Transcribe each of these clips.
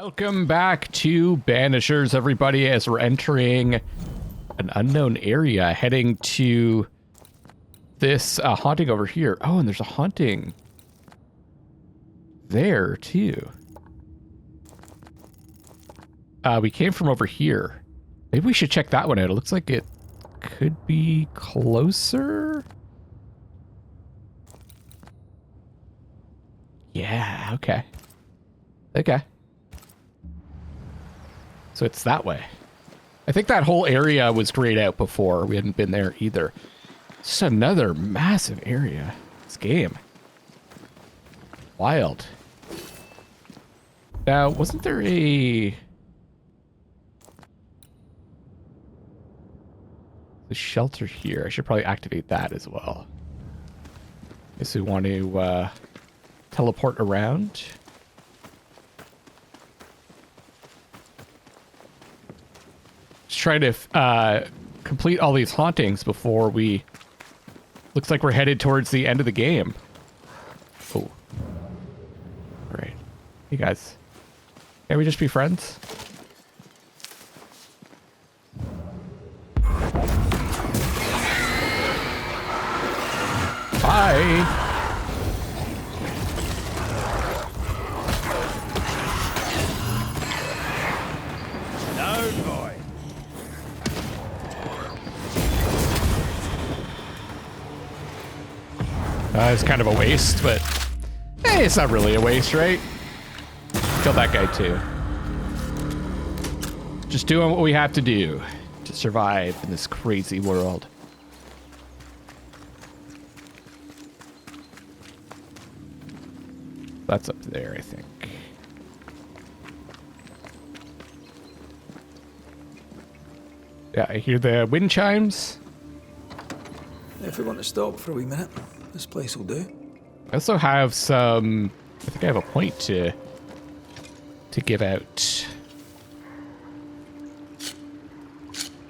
Welcome back to Banishers, everybody, as we're entering an unknown area, heading to this haunting over here. Oh, and there's a haunting there, too. We came from over here. Maybe we should check that one out. It looks like it could be closer. Yeah, okay. Okay. So it's that way. I think that whole area was grayed out before. We hadn't been there either. It's another massive area. This game. Wild. Now, wasn't there a shelter here? I should probably activate that as well. Guess we want to teleport around. Just try to complete all these hauntings before we... Looks like we're headed towards the end of the game. Oh. Alright. Hey guys. Can we just be friends? Bye! It's kind of a waste, but hey, it's not really a waste, right? Kill that guy too. Just doing what we have to do to survive in this crazy world. That's up there, I think. Yeah, I hear the wind chimes. If we want to stop for a wee minute, this place will do. I also have some... I think I have a point to give out.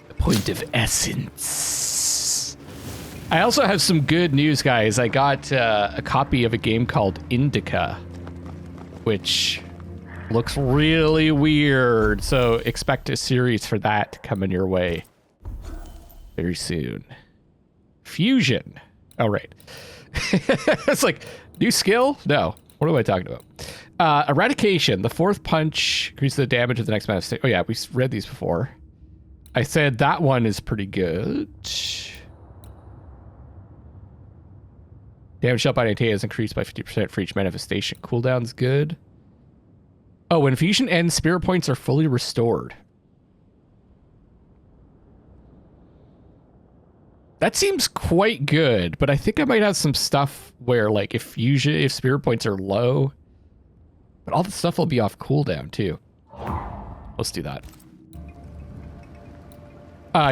A point of essence. I also have some good news, guys. I got a copy of a game called Indica, which looks really weird. So expect a series for that coming your way very soon. Fusion. Oh, right. It's like, new skill? No. What am I talking about? Eradication. The fourth punch increases the damage of the next man of state. Oh, yeah. We read these before. I said that one is pretty good. Damage dealt by an is increased by 50% for each manifestation. Cooldown's good. Oh, when fusion ends, spirit points are fully restored. That seems quite good, but I think I might have some stuff where, like, if spirit points are low, but all the stuff will be off cooldown too. Let's do that.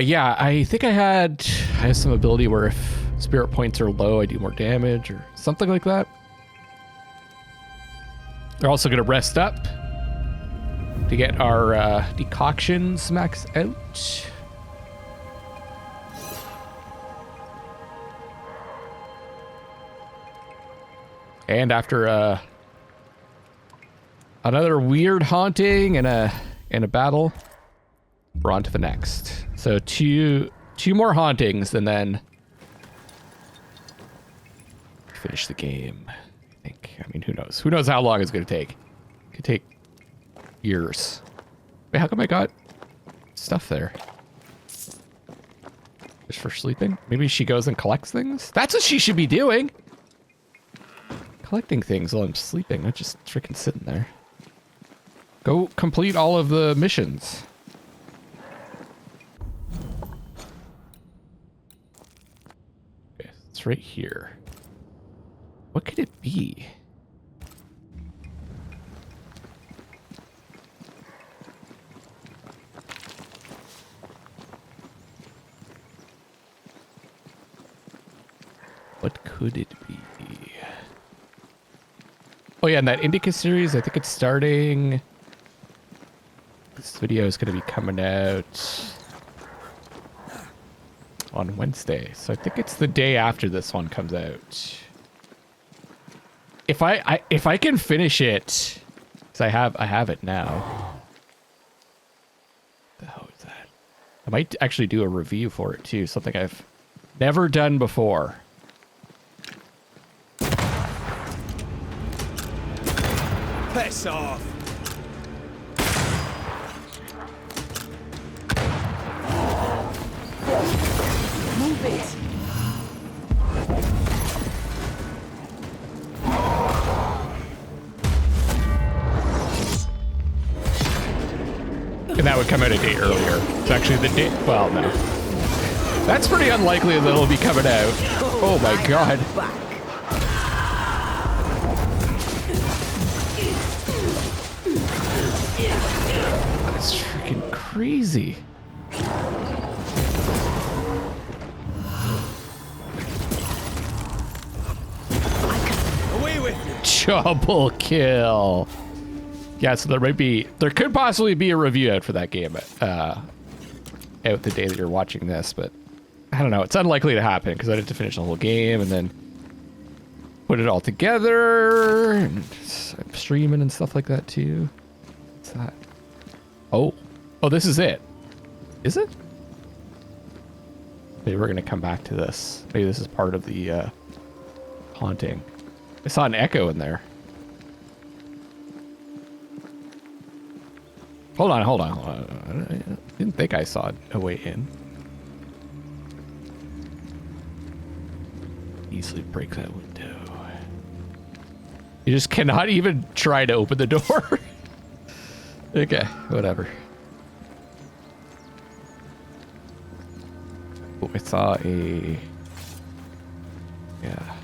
Yeah, I think I have some ability where if spirit points are low, I do more damage or something like that. They're also going to rest up to get our decoctions max out. And after another weird haunting and a battle, we're on to the next. So two more hauntings and then finish the game. I think. I mean, who knows? Who knows how long it's going to take? It could take years. Wait, how come I got stuff there? Just for sleeping? Maybe she goes and collects things? That's what she should be doing! Collecting things while I'm sleeping, not just freaking sitting there. Go complete all of the missions. Okay, it's right here. What could it be? What could it be? Oh yeah, and that Indica series, I think it's starting... This video is going to be coming out on Wednesday. So I think it's the day after this one comes out. If I can finish it Because I have it now. What the hell is that? I might actually do a review for it too. Something I've never done before. Piss off! Move it. And that would come out a day earlier. It's actually the day. Well, no. That's pretty unlikely that it'll be coming out. Oh my god. That's freaking crazy. Away with you! Double kill. Yeah, so there could possibly be a review out for that game out the day that you're watching this, but I don't know. It's unlikely to happen because I'd have to finish the whole game and then put it all together. And I'm streaming and stuff like that too. What's that? Oh, this is it. Is it? Maybe we're gonna come back to this. Maybe this is part of the haunting. I saw an echo in there. Hold on. I didn't think I saw a way in. Easily break that window. You just cannot even try to open the door. Okay, whatever. Oh, I saw a... Yeah.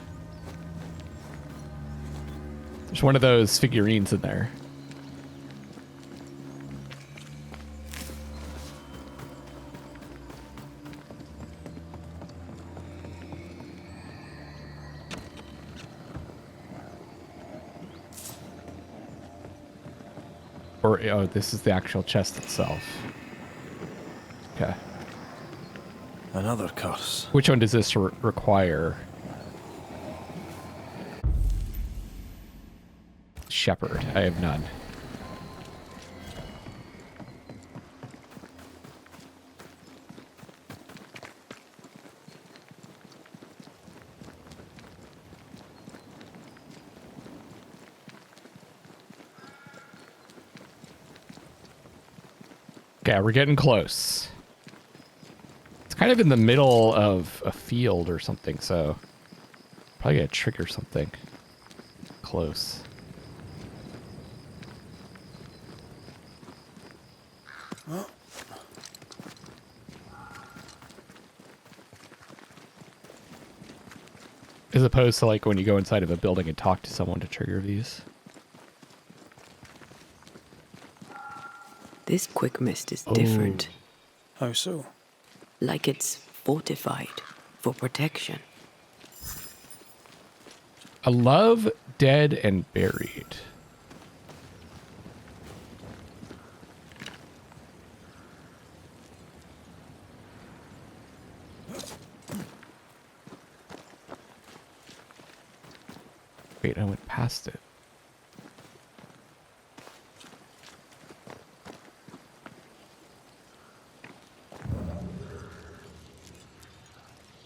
There's one of those figurines in there. Or, oh, this is the actual chest itself. Okay. Another curse. Which one does this require? Shepherd. I have none. Okay, we're getting close. It's kind of in the middle of a field or something, so probably gonna trigger something close. As opposed to like when you go inside of a building and talk to someone to trigger these. This quick mist is different. How so? Like it's fortified for protection. A love, dead, and buried. Wait, I went past it.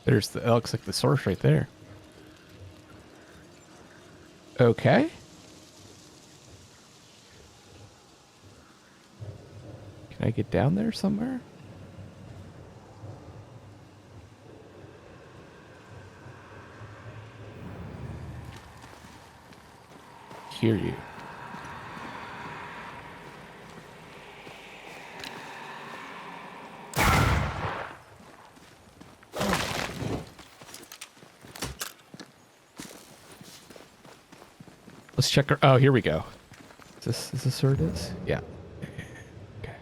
There's the, it looks like the source right there. Okay. Can I get down there somewhere? Hear you. Let's check our, oh, here we go. Is this where it is? Yeah. Okay.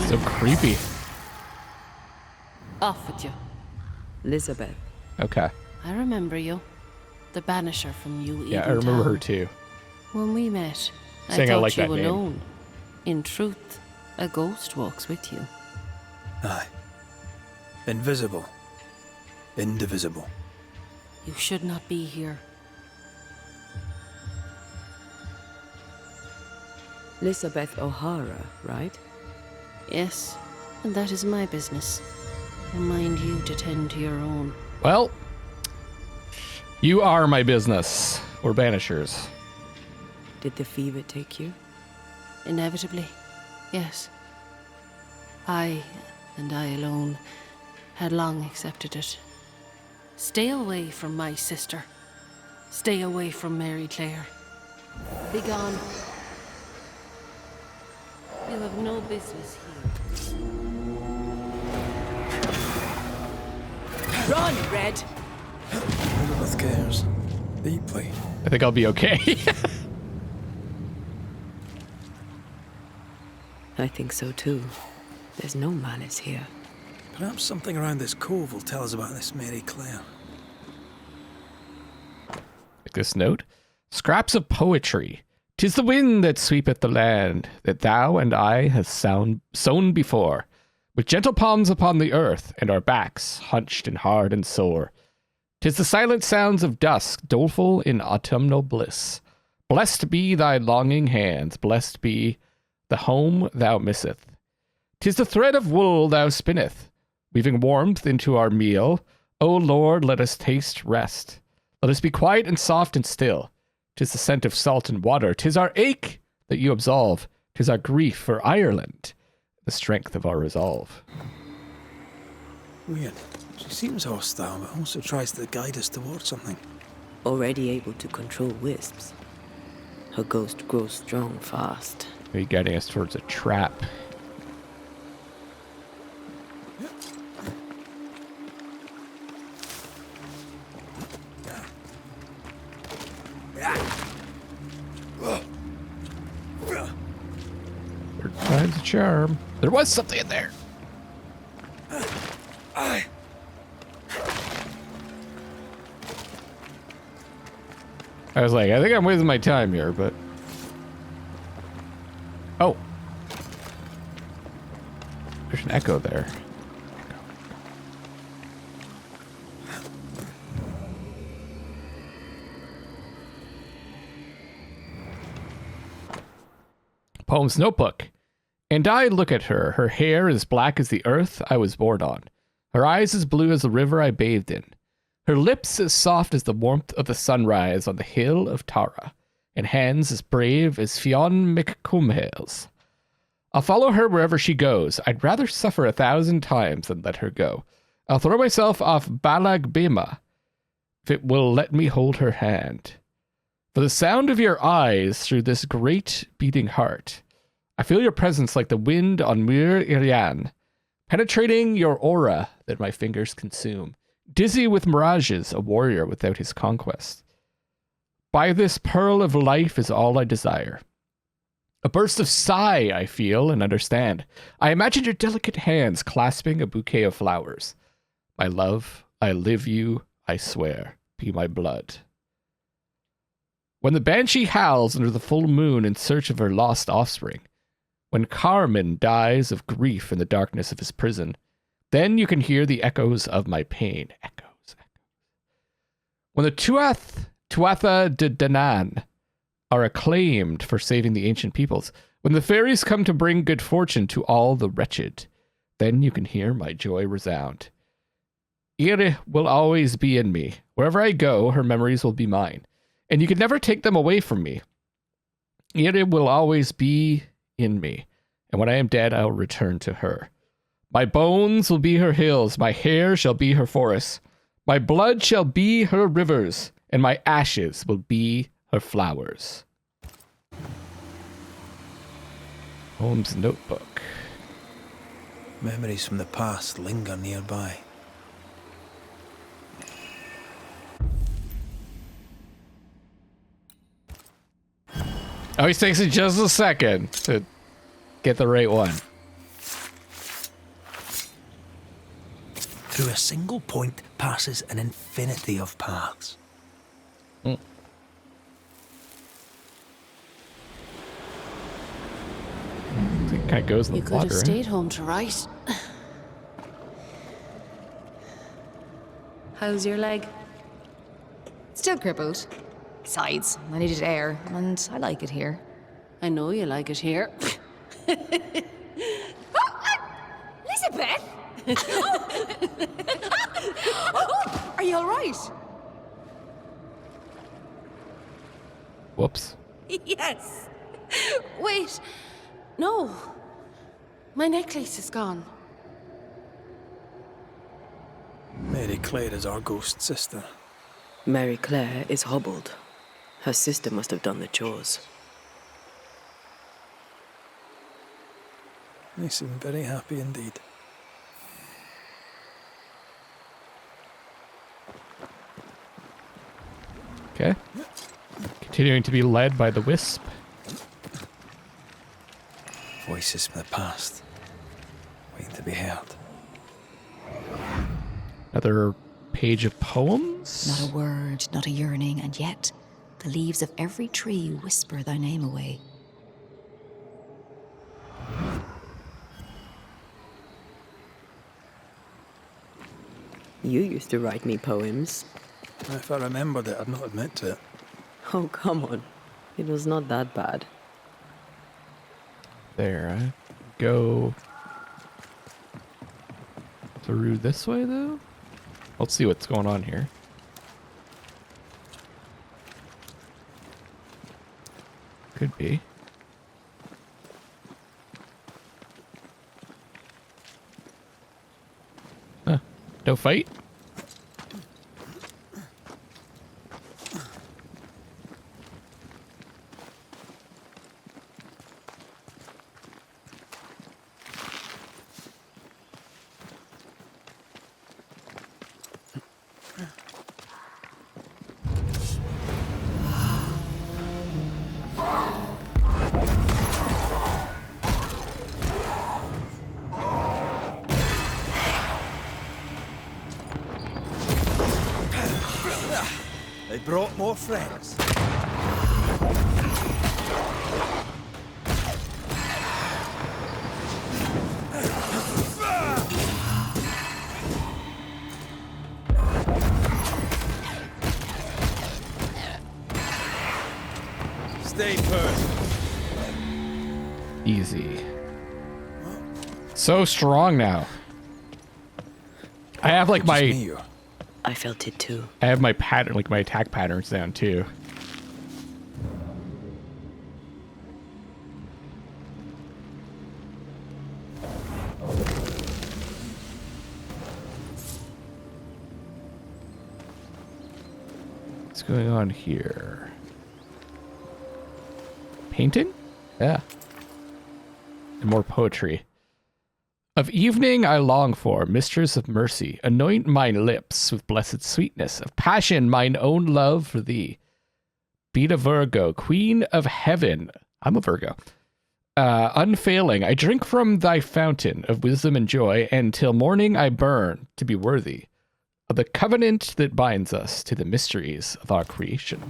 So creepy. Off with you. Elizabeth. Okay. I remember you. The Banisher from New Yeah, I remember her Town. too. When we met, Saying I I thought like you that name. alone. In truth, a ghost walks with you. Aye. Invisible. Indivisible. You should not be here. Elizabeth O'Hara, right? Yes, and that is my business. I mind you to tend to your own. Well, you are my business. We're Banishers. Did the fever take you? Inevitably, yes. I, and I alone, had long accepted it. Stay away from my sister. Stay away from Mary Clare. Be gone. You have no business here. Run, Red! Elizabeth cares deeply. I think I'll be okay. I think so too. There's no malice here. Perhaps something around this cove will tell us about this Mary Clare. Like this note. Scraps of poetry. 'Tis the wind that sweepeth the land, that thou and I have sown before, with gentle palms upon the earth, and our backs hunched and hard and sore. 'Tis the silent sounds of dusk, doleful in autumnal bliss. Blessed be thy longing hands, blessed be the home thou misseth. 'Tis the thread of wool thou spinneth, weaving warmth into our meal. O Lord, let us taste rest. Let us be quiet and soft and still. 'Tis the scent of salt and water. 'Tis our ache that you absolve. 'Tis our grief for Ireland, the strength of our resolve. Weird. She seems hostile, but also tries to guide us towards something. Already able to control wisps. Her ghost grows strong fast. Are you guiding us towards a trap? Third time's a charm. There was something in there. I was like, I think I'm wasting my time here, but... Oh. There's an echo there. Poem's notebook. And I look at her. Her hair is black as the earth I was born on. Her eyes as blue as the river I bathed in. Her lips as soft as the warmth of the sunrise on the hill of Tara, and hands as brave as Fionn McCumhale's. I'll follow her wherever she goes. I'd rather suffer 1,000 times than let her go. I'll throw myself off Balag Bima if it will let me hold her hand. For the sound of your eyes through this great beating heart, I feel your presence like the wind on Muir Irian, penetrating your aura that my fingers consume. Dizzy with mirages, a warrior without his conquest. By this pearl of life is all I desire. A burst of sigh I feel and understand. I imagine your delicate hands clasping a bouquet of flowers. My love, I live you, I swear, be my blood. When the banshee howls under the full moon in search of her lost offspring, when Carmen dies of grief in the darkness of his prison, then you can hear the echoes of my pain. Echoes. When the Tuatha de Danann are acclaimed for saving the ancient peoples, when the fairies come to bring good fortune to all the wretched, then you can hear my joy resound. Ire will always be in me. Wherever I go, her memories will be mine, and you can never take them away from me. Ire will always be in me, and when I am dead, I will return to her. My bones will be her hills, my hair shall be her forests, my blood shall be her rivers, and my ashes will be her flowers. Holmes' notebook. Memories from the past linger nearby. Always takes it just a second to get the right one. through a single point passes an infinity of paths. Mm. It kind of goes in You the could water. have stayed home to write. How's your leg? Still crippled. Besides, I needed air, and I like it here. I know you like it here. Elizabeth! Are you all right? Whoops. Yes. Wait. No. My necklace is gone. Mary Claire is our ghost sister. Mary Claire is hobbled. Her sister must have done the chores. They seem very happy indeed. Okay. Continuing to be led by the wisp. Voices from the past, waiting to be heard. Another page of poems. Not a word, not a yearning, and yet the leaves of every tree whisper thy name away. You used to write me poems. If I remembered it, I'd not admit to it. Oh, come on. It was not that bad. There. I go through this way, though. Let's see what's going on here. Could be. Huh. No fight? They brought more friends. Stay put. Easy. So strong now. I have like my I felt it too. I have my pattern, like my attack patterns down too. What's going on here? Painting? Yeah. And more poetry. Of evening I long for, mistress of mercy, anoint mine lips with blessed sweetness, of passion mine own love for thee. Beta Virgo, queen of heaven, I'm a Virgo, unfailing, I drink from thy fountain of wisdom and joy, and till morning I burn to be worthy of the covenant that binds us to the mysteries of our creation.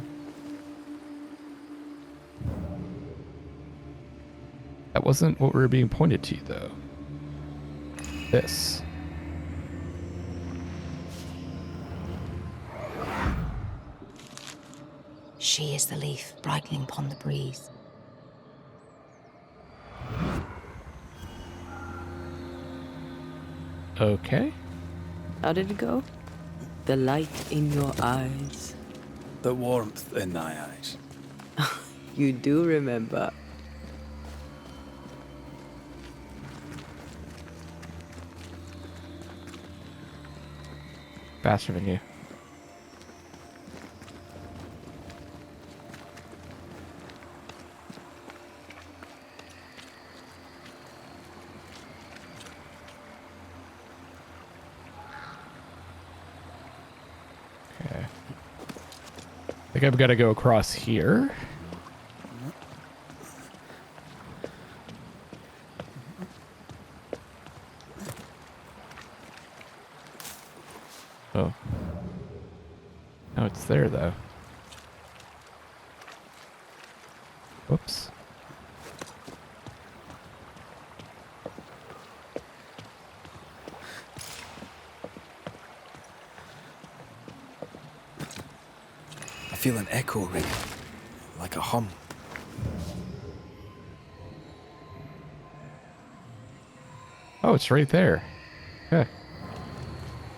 That wasn't what we were being pointed to, though. This. She is the leaf brightening upon the breeze. Okay. How did it go? The light in your eyes. The warmth in thy eyes. You do remember. Faster than you. Okay. I think I've got to go across here. Oh. Oh, it's there, though. Whoops. I feel an echo ring, like a hum. Oh, it's right there. Yeah.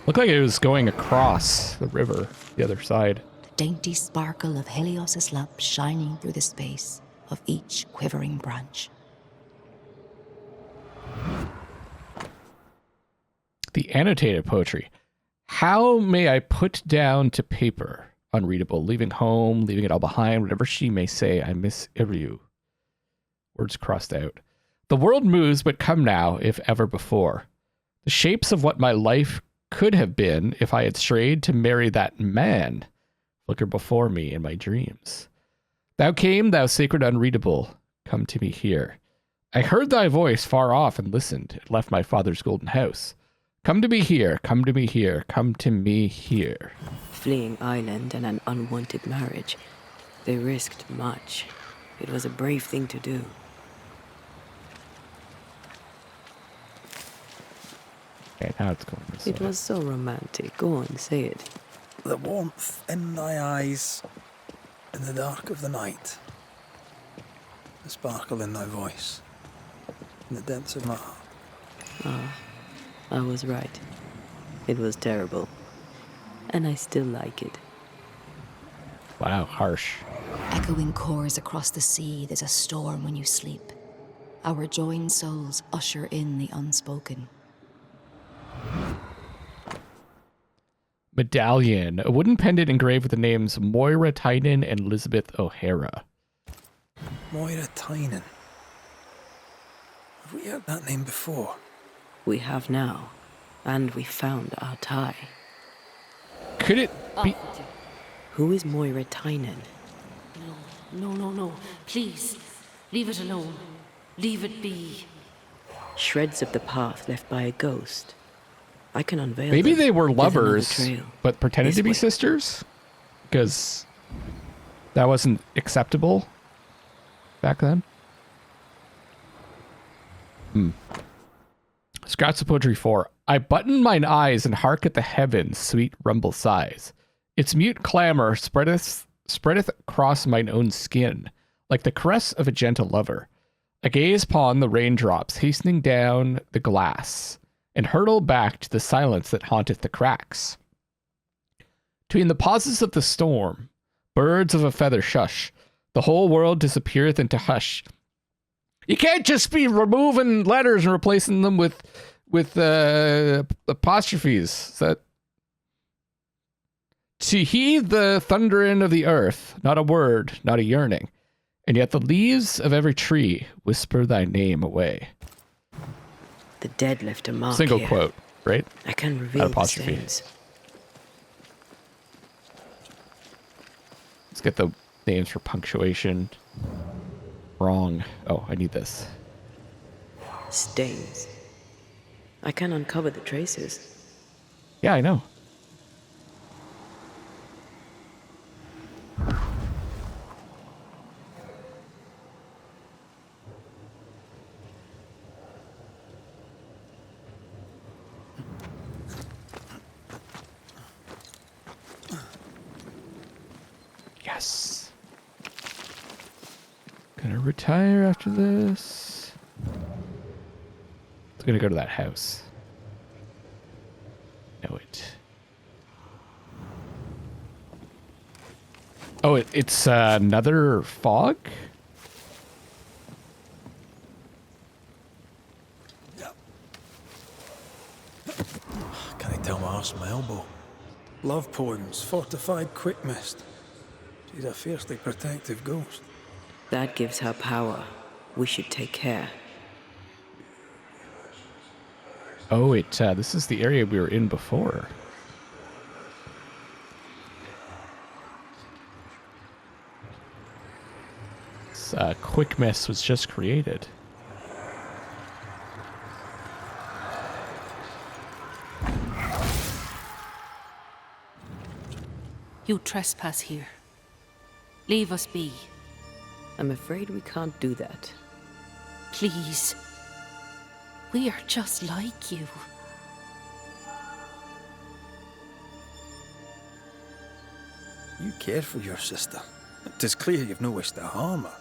Looked like it was going across the river, the other side. Dainty sparkle of Helios' lamp shining through the space of each quivering branch. The annotated poetry. How may I put down to paper? Unreadable. Leaving home, leaving it all behind. Whatever she may say, I miss you. Words crossed out. The world moves, but come now, if ever before. The shapes of what my life could have been if I had strayed to marry that man flicker before me in my dreams. Thou came, thou sacred unreadable, come to me here. I heard thy voice far off and listened. It left my father's golden house. Come to me here, come to me here, come to me here. Fleeing island and an unwanted marriage. They risked much. It was a brave thing to do. Okay, now it's going this It way. was so romantic. Go on, say it. The warmth in thy eyes, in the dark of the night. The sparkle in thy voice, in the depths of my heart. I was right. It was terrible. And I still like it. Wow, harsh. Echoing chords across the sea, there's a storm when you sleep. Our joined souls usher in the unspoken. Medallion. A wooden pendant engraved with the names Moira Tynan and Elizabeth O'Hara. Moira Tynan. Have we heard that name before? We have now. And we found our tie. Could it be... Who is Moira Tynan? No. Please, leave it alone. Leave it be. Shreds of the path left by a ghost. I can unveil Maybe them they were with another lovers, trail. but pretended This to be way. sisters? Because that wasn't acceptable back then. Scraps of Poetry 4. I button mine eyes and hark at the heavens' sweet rumble sighs. Its mute clamor spreadeth across mine own skin, like the caress of a gentle lover. I gaze upon the raindrops hastening down the glass, and hurtle back to the silence that haunteth the cracks. Between the pauses of the storm, birds of a feather shush, the whole world disappeareth into hush. You can't just be removing letters and replacing them with apostrophes. So, to heed the thundering of the earth, not a word, not a yearning, and yet the leaves of every tree whisper thy name away. The dead left a mark Single here. quote, right? I can reveal Not the apostrophe. stains. Let's get the names for punctuation. Wrong. Oh, I need this. Stains. I can uncover the traces. Yeah, I know. Yes. Gonna retire after this. It's gonna go to that house. Know it. Oh, it's another fog? Can I tell my arse from my elbow? Love poems, fortified quick mist. She's a fiercely protective ghost. That gives her power. We should take care. Oh, this is the area we were in before. This quick mess was just created. You trespass here. Leave us be. I'm afraid we can't do that. Please. We are just like you. You care for your sister. It is clear you've no wish to harm her.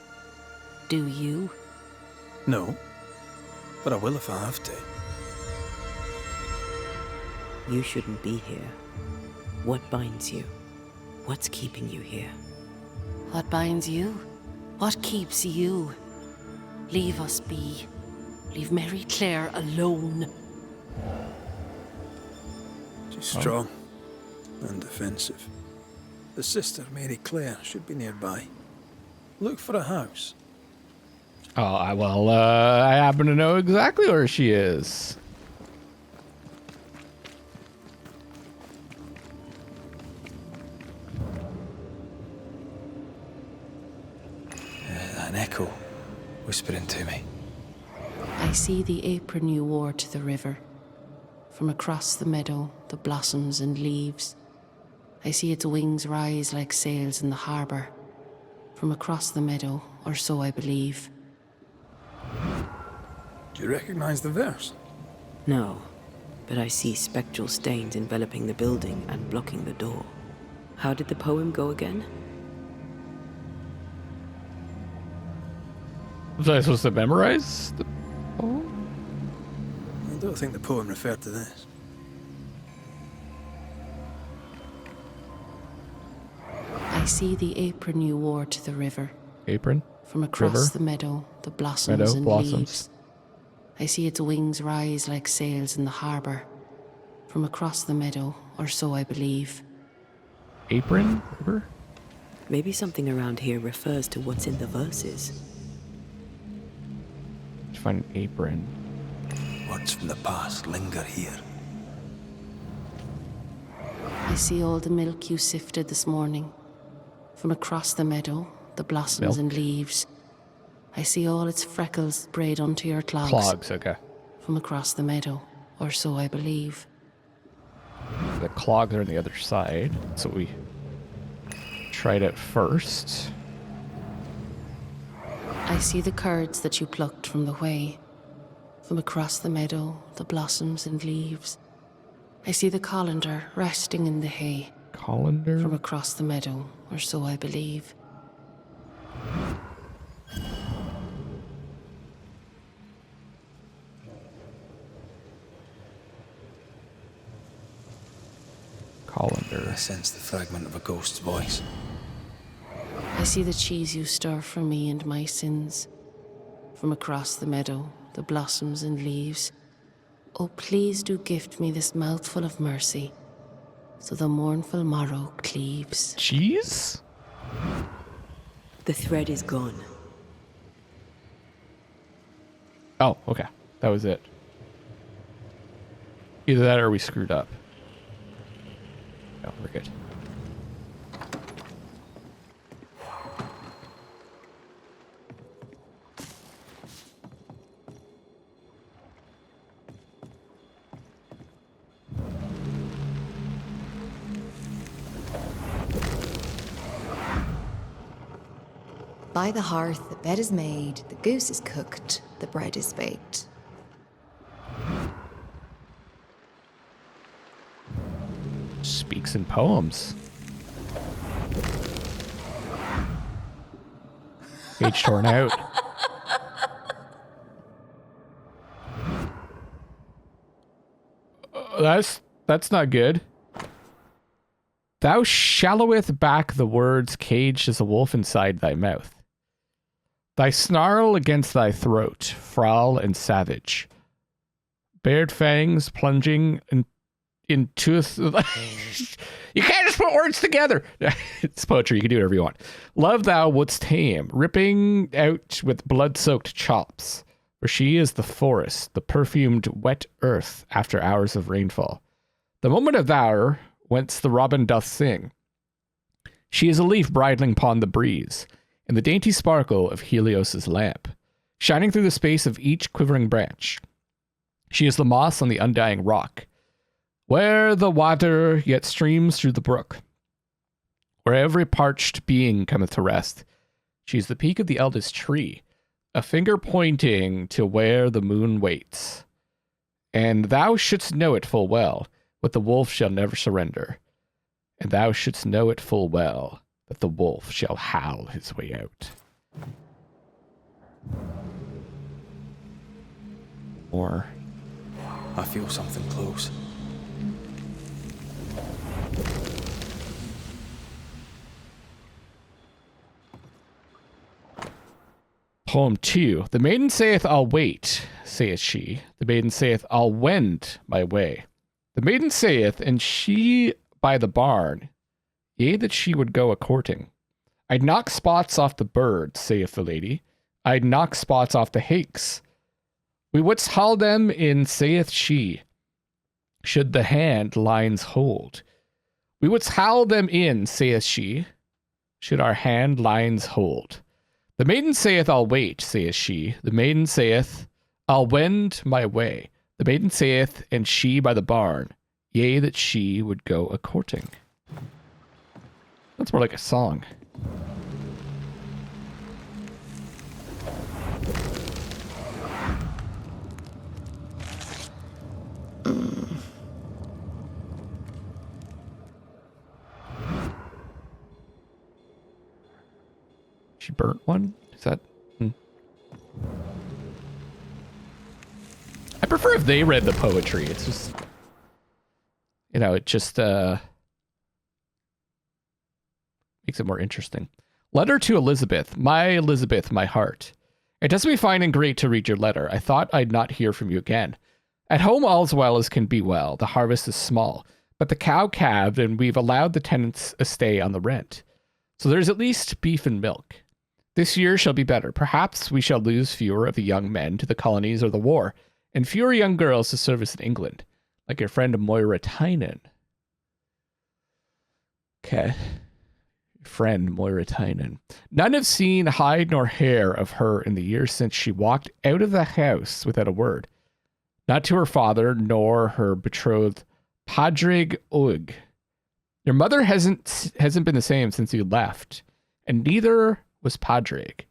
Do you? No, but I will if I have to. You shouldn't be here. What binds you? What's keeping you here? What binds you? What keeps you? Leave us be. Leave Mary Claire alone. She's strong and defensive. The sister, Mary Claire, should be nearby. Look for a house. Oh, I happen to know exactly where she is. An echo whispering to me. I see the apron you wore to the river. From across the meadow, the blossoms and leaves. I see its wings rise like sails in the harbour. From across the meadow, or so I believe. Do you recognize the verse? No, but I see spectral stains enveloping the building and blocking the door. How did the poem go again? Was I supposed to memorize the poem? I don't think the poem referred to this. I see the apron you wore to the river. Apron? From across River? the meadow, the blossoms Meadow, and blossoms. leaves. I see its wings rise like sails in the harbour. From across the meadow, or so I believe. Apron? River? Maybe something around here refers to what's in the verses. Let's find an apron. Words from the past linger here. I see all the milk you sifted this morning. From across the meadow, the blossoms Milk? and leaves. I see all its freckles braid onto your clogs. Clogs, okay. From across the meadow, or so I believe. The clogs are on the other side, so we tried it first. I see the curds that you plucked from the way. From across the meadow, the blossoms and leaves. I see the colander resting in the hay. Colander? From across the meadow, or so I believe. Colander. I sense the fragment of a ghost's voice. I see the cheese you stir for me and my sins. From across the meadow, the blossoms and leaves. Oh, please do gift me this mouthful of mercy, so the mournful morrow cleaves. Cheese? The thread is gone. Oh, okay. That was it. Either that or we screwed up. No, we're good. By the hearth, the bed is made, the goose is cooked, the bread is baked. Speaks in poems. Page torn out. That's not good. Thou shalloweth back the words caged as a wolf inside thy mouth. Thy snarl against thy throat, foul and savage. Bared fangs plunging into you can't just put words together. It's poetry, you can do whatever you want. Love thou wouldst tame, ripping out with blood-soaked chops. For she is the forest, the perfumed wet earth after hours of rainfall. The moment of hour whence the robin doth sing. She is a leaf bridling upon the breeze, in the dainty sparkle of Helios's lamp, shining through the space of each quivering branch. She is the moss on the undying rock, where the water yet streams through the brook. where every parched being cometh to rest. She is the peak of the eldest tree, a finger pointing to where the moon waits. And thou shouldst know it full well, that the wolf shall never surrender. And thou shouldst know it full well, that the wolf shall howl his way out. Or I feel something close. Poem 2. The maiden saith, I'll wait, saith she. The maiden saith, I'll wend my way. The maiden saith, and she by the barn, yea, that she would go a-courting. I'd knock spots off the birds, saith the lady. I'd knock spots off the hakes. We wouldst haul them in, saith she, should the hand lines hold. We wouldst haul them in, saith she, should our hand lines hold. The maiden saith, I'll wait, saith she. The maiden saith, I'll wend my way. The maiden saith, and she by the barn, yea, that she would go a-courting. That's more like a song. She burnt one? Is that... I prefer if they read the poetry. It's just... You know, it just makes it more interesting. Letter to Elizabeth. My Elizabeth, my heart. It does me fine and great to read your letter. I thought I'd not hear from you again. At home all's well as can be well. The harvest is small, but the cow calved and we've allowed the tenants a stay on the rent. So there's at least beef and milk. This year shall be better. Perhaps we shall lose fewer of the young men to the colonies or the war, and fewer young girls to service in England, like your friend Moira Tynan. Okay. Friend Moira Tynan. None have seen hide nor hair of her in the years since she walked out of the house without a word. Not to her father, nor her betrothed, Padraig Ugg. Your mother hasn't been the same since you left, and neither was Padraig.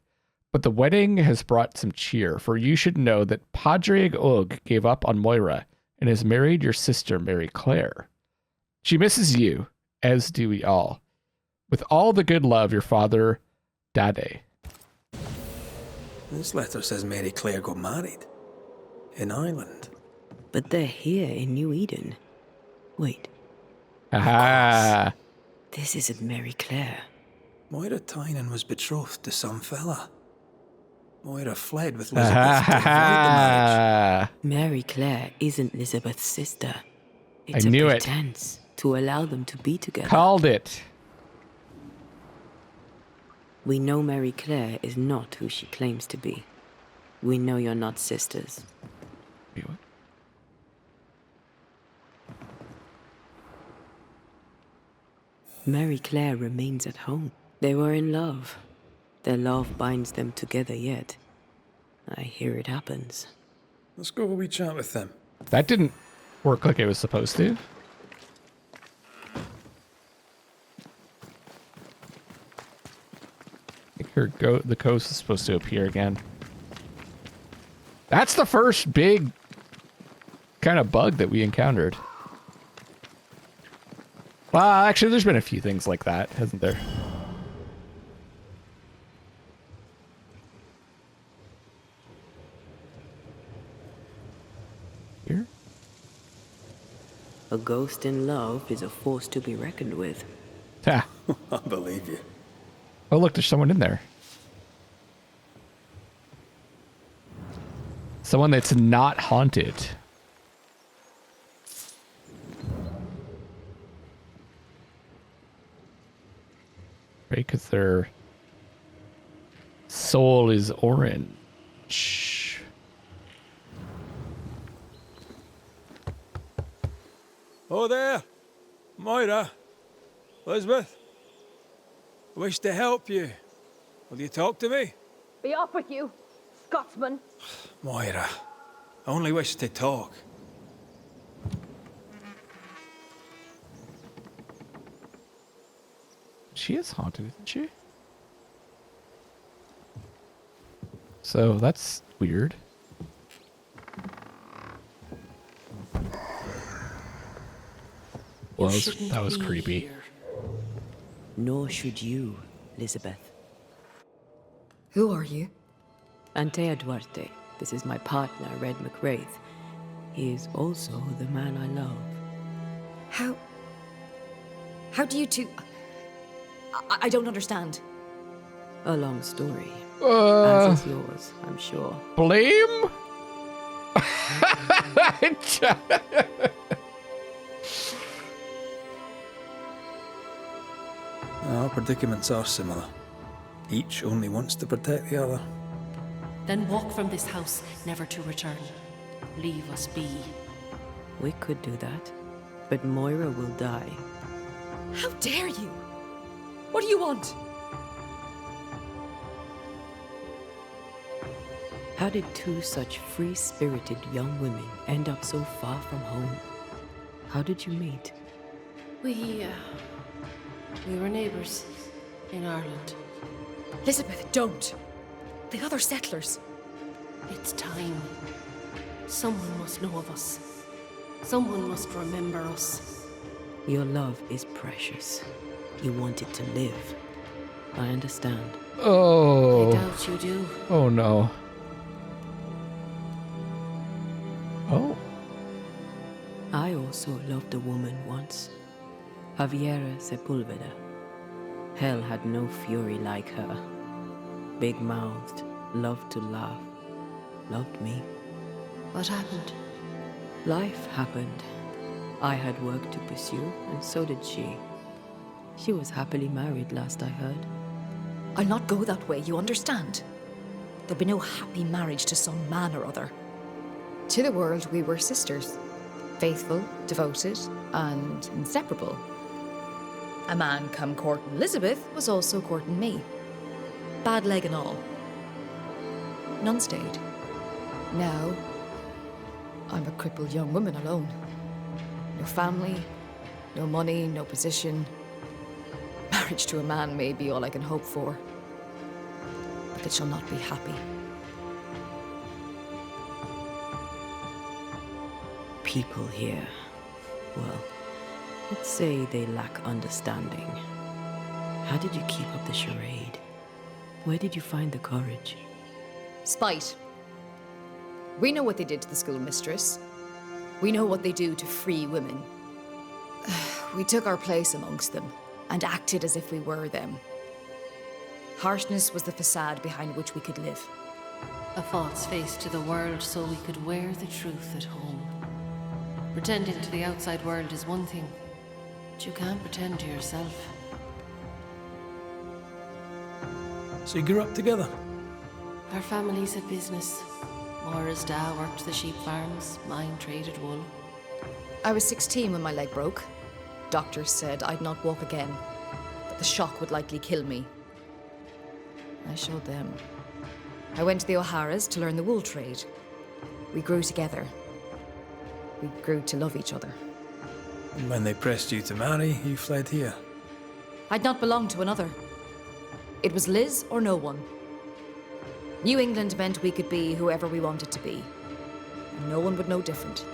But the wedding has brought some cheer, for you should know that Padraig Ugg gave up on Moira and has married your sister, Mary Claire. She misses you, as do we all. With all the good love, your father, Dade. This letter says Mary Claire got married. In Ireland. But they're here in New Eden. Wait, Aha! this isn't Mary Claire. Moira Tynan was betrothed to some fella. Moira fled with Elizabeth to avoid the marriage. Mary Claire isn't Elizabeth's sister. It's I knew a it. pretense to allow them to be together. Called it. We know Mary Claire is not who she claims to be. We know you're not sisters. Wait, what? Mary Claire remains at home. They were in love. Their love binds them together yet. I hear it happens. Let's go a wee chat with them. That didn't work like it was supposed to. I think the coast is supposed to appear again. That's the first big kind of bug that we encountered. Well, actually, there's been a few things like that, hasn't there? Here? A ghost in love is a force to be reckoned with. Ah. I believe you. Oh, look, there's someone in there. Someone that's not haunted. Right, because their soul is orange. Oh there, Moira, Elizabeth. I wish to help you. Will you talk to me? Be off with you, Scotsman. Moira, I only wish to talk. She is haunted, isn't she? So that's weird. Well, that was creepy. Here. Nor should you, Elizabeth. Who are you? Antea Duarte. This is my partner, Red McWraith. He is also the man I love. How do you two... I don't understand. A long story. As is yours, I'm sure. Blame? Our predicaments are similar. Each only wants to protect the other. Then walk from this house, never to return. Leave us be. We could do that, but Moira will die. How dare you? What do you want? How did two such free-spirited young women end up so far from home? How did you meet? We were neighbors in Ireland. Elizabeth, don't. The other settlers. It's time. Someone must know of us. Someone must remember us. Your love is precious. You want it to live. I understand. Oh. I doubt you do. Oh no. Oh. I also loved a woman once. Javiera Sepulveda. Hell had no fury like her. Big-mouthed, loved to laugh, loved me. What happened? Life happened. I had work to pursue, and so did she. She was happily married, last I heard. I'll not go that way, you understand? There'll be no happy marriage to some man or other. To the world, we were sisters. Faithful, devoted, and inseparable. A man come courting Elizabeth was also courting me. Bad leg and all. None stayed. Now, I'm a crippled young woman alone. No family, no money, no position. Marriage to a man may be all I can hope for. But it shall not be happy. People here, well, let's say they lack understanding. How did you keep up the charade? Where did you find the courage? Spite. We know what they did to the schoolmistress. We know what they do to free women. We took our place amongst them and acted as if we were them. Harshness was the facade behind which we could live. A false face to the world so we could wear the truth at home. Pretending to the outside world is one thing, but you can't pretend to yourself. So you grew up together? Our family's a business. Moira's dad worked the sheep farms, mine traded wool. I was 16 when my leg broke. Doctors said I'd not walk again, that the shock would likely kill me. I showed them. I went to the O'Hara's to learn the wool trade. We grew together. We grew to love each other. And when they pressed you to marry, you fled here. I'd not belonged to another. It was Liz or no one. New England meant we could be whoever we wanted to be. And no one would know different.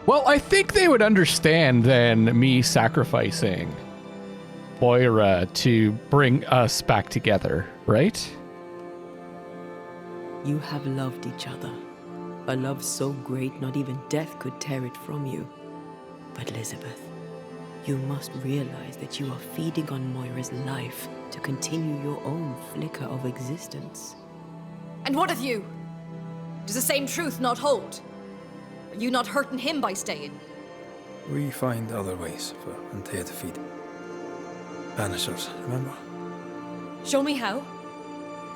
Well, I think they would understand then me sacrificing Moira to bring us back together, right? You have loved each other. A love so great not even death could tear it from you. But Elizabeth, you must realize that you are feeding on Moira's life to continue your own flicker of existence. And what of you? Does the same truth not hold? Are you not hurting him by staying? We find other ways for Antea to feed. Banishers, remember? Show me how.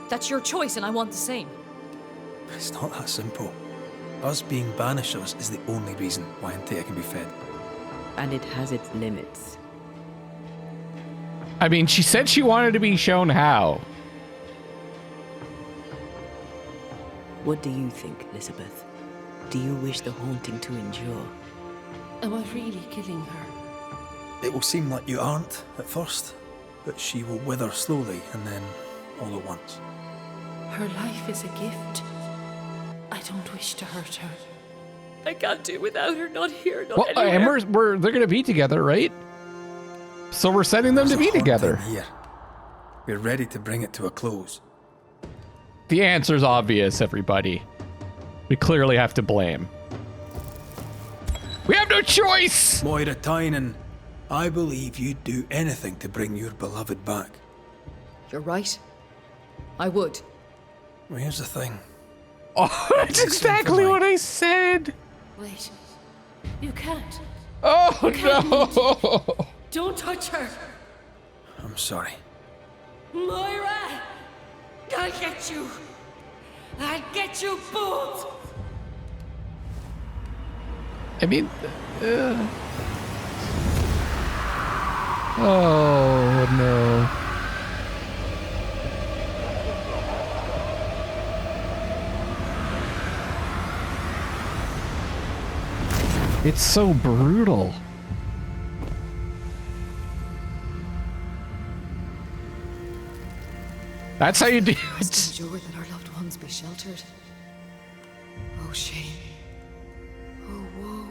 That's your choice and I want the same. It's not that simple. Us being Banishers is the only reason why Antea can be fed. And it has its limits. I mean, she said she wanted to be shown how. What do you think, Elizabeth? Do you wish the haunting to endure? Am I really killing her? It will seem like you aren't at first, but she will wither slowly and then all at once. Her life is a gift. I don't wish to hurt her. I can't do without her, not here, not Well, anywhere. and they're gonna be together, right? So we're sending them to be together. Here. We're ready to bring it to a close. The answer's obvious, everybody. We clearly have to blame. We have no choice! Moira Tynan, I believe you'd do anything to bring your beloved back. You're right. I would. Well, here's the thing. Oh, that's exactly what I said! Wait. You can't. Oh, no! Don't touch her. I'm sorry. Moira! I'll get you. I'll get you both. I mean, oh, no. It's so brutal. That's how you do it. Endure that our loved ones be sheltered. Oh, shame. Oh, woe.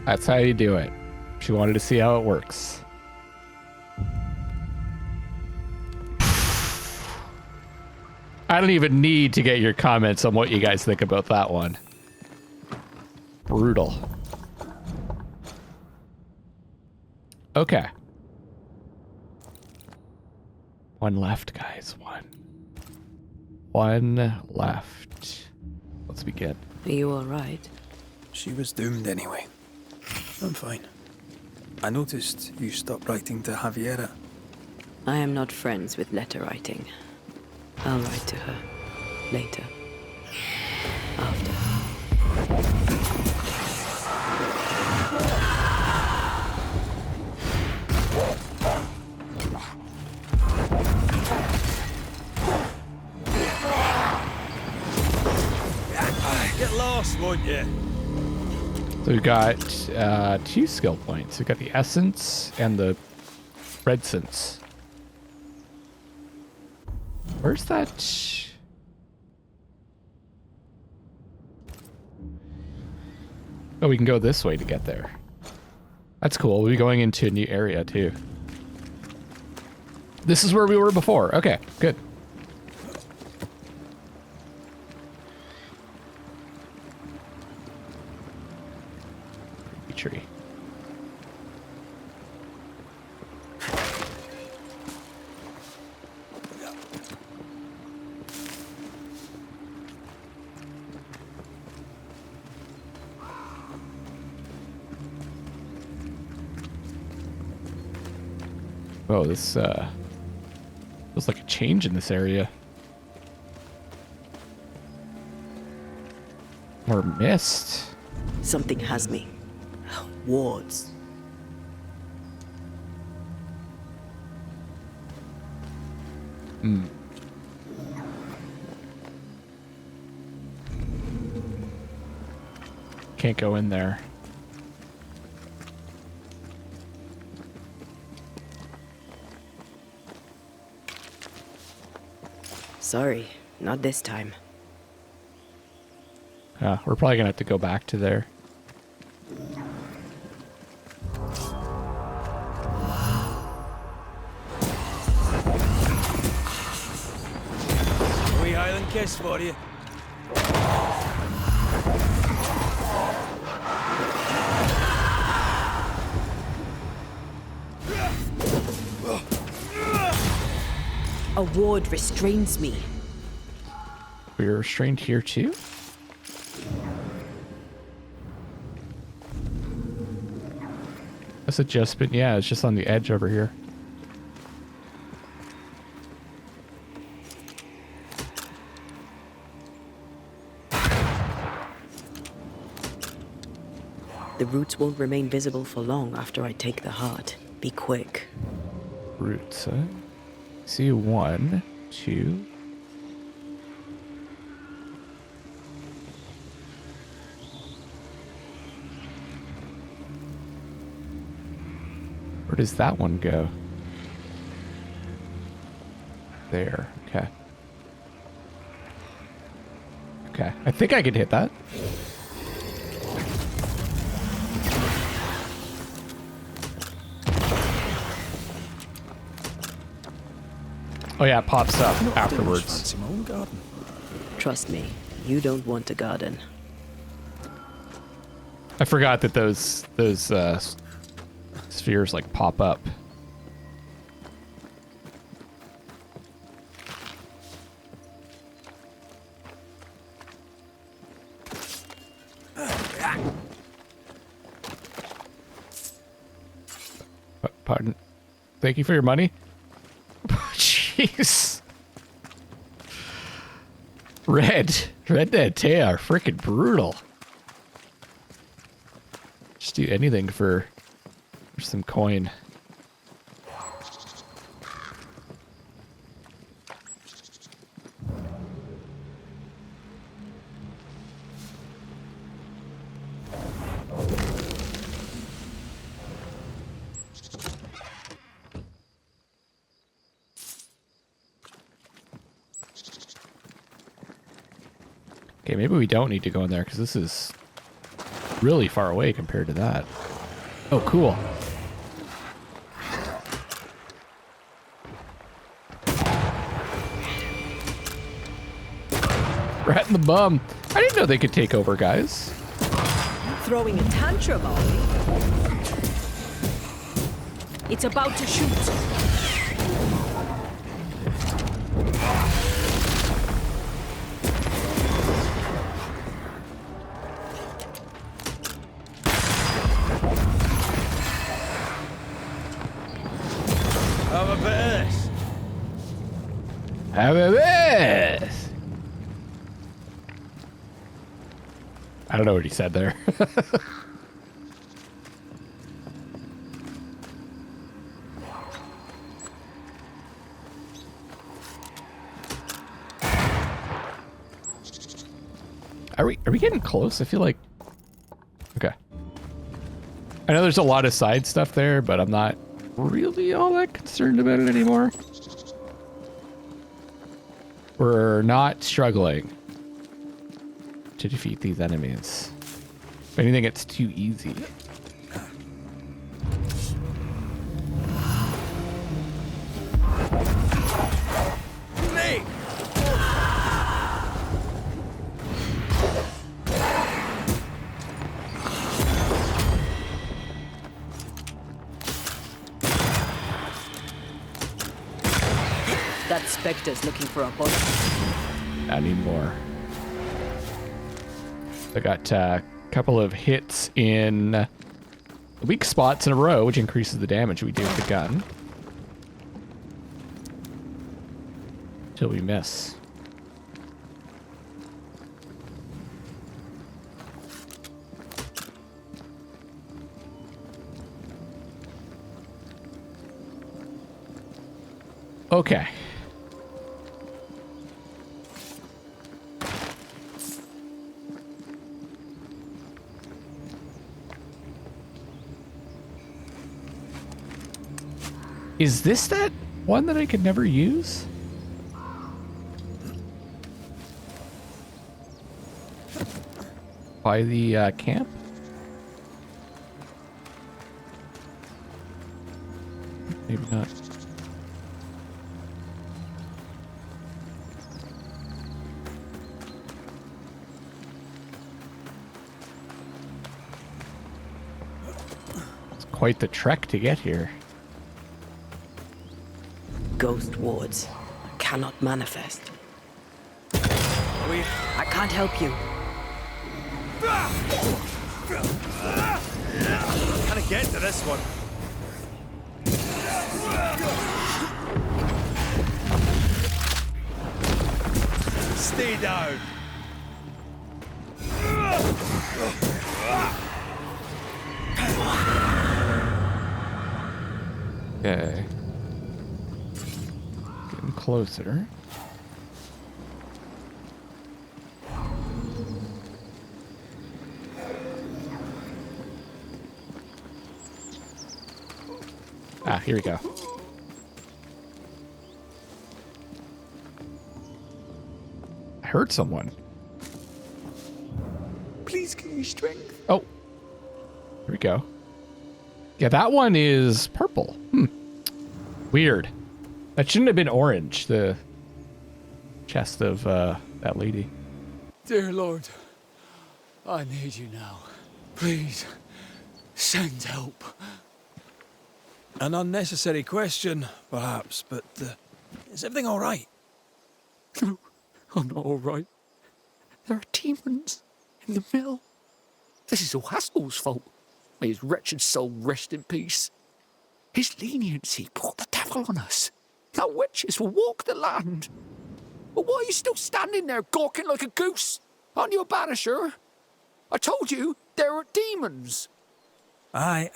That's how you do it. She wanted to see how it works. I don't even need to get your comments on what you guys think about that one. Brutal. Okay. One left, guys. One left. Let's begin. Are you all right? She was doomed anyway. I'm fine. I noticed you stopped writing to Javiera. I am not friends with letter writing. I'll write to her later. After. Get lost, won't you? So we've got 2 skill points. We've got the essence and the red sense. Where's that? Oh, we can go this way to get there. That's cool. We'll be going into a new area too. This is where we were before. Okay, good. Tree. Oh, this feels like a change in this area. More mist. Something has me. Wards. Can't go in there. Sorry, not this time. We're probably gonna have to go back to there. Wee Highland kiss for you. A ward restrains me. We're restrained here too? That's adjustment. Yeah, it's just on the edge over here. The roots won't remain visible for long after I take the heart. Be quick. Roots, huh? See 1, 2. Where does that one go? There. Okay. Okay. I think I could hit that. Oh yeah, it pops up afterwards. Fancy my own garden. Trust me, you don't want a garden. I forgot that those spheres like pop up. Pardon. Thank you for your money. Jeez. Red Dead 2 are freaking brutal. Just do anything for some coin. Okay, maybe we don't need to go in there because this is really far away compared to that. Oh, cool. Rat in the bum. I didn't know they could take over, guys. Throwing a tantrum on me? It's about to shoot. Have a bit of this. Have a this. I don't know what he said there. Are we getting close? I feel like... Okay. I know there's a lot of side stuff there, but I'm not really all that concerned about it anymore. We're not struggling to defeat these enemies. If anything, it's too easy. Me! That Spectre's looking for a body. I need more. I got a couple of hits in weak spots in a row, which increases the damage we do with the gun. Till we miss. Okay. Is this that one that I could never use? By the camp? Maybe not. It's quite the trek to get here. Ghost wards. I cannot manifest. I can't help you. Can I get to this one? Stay down. Okay. Getting closer. Ah, here we go. I heard someone. Please give me strength. Oh, here we go. Yeah, that one is purple. Weird. That shouldn't have been orange, the chest of that lady. Dear Lord, I need you now. Please, send help. An unnecessary question, perhaps, but is everything all right? No, I'm not all right. There are demons in the mill. This is all Haskell's fault. May his wretched soul rest in peace. His leniency brought the devil on us. Now witches will walk the land. But why are you still standing there gawking like a goose? Aren't you a banisher? I told you there are demons. I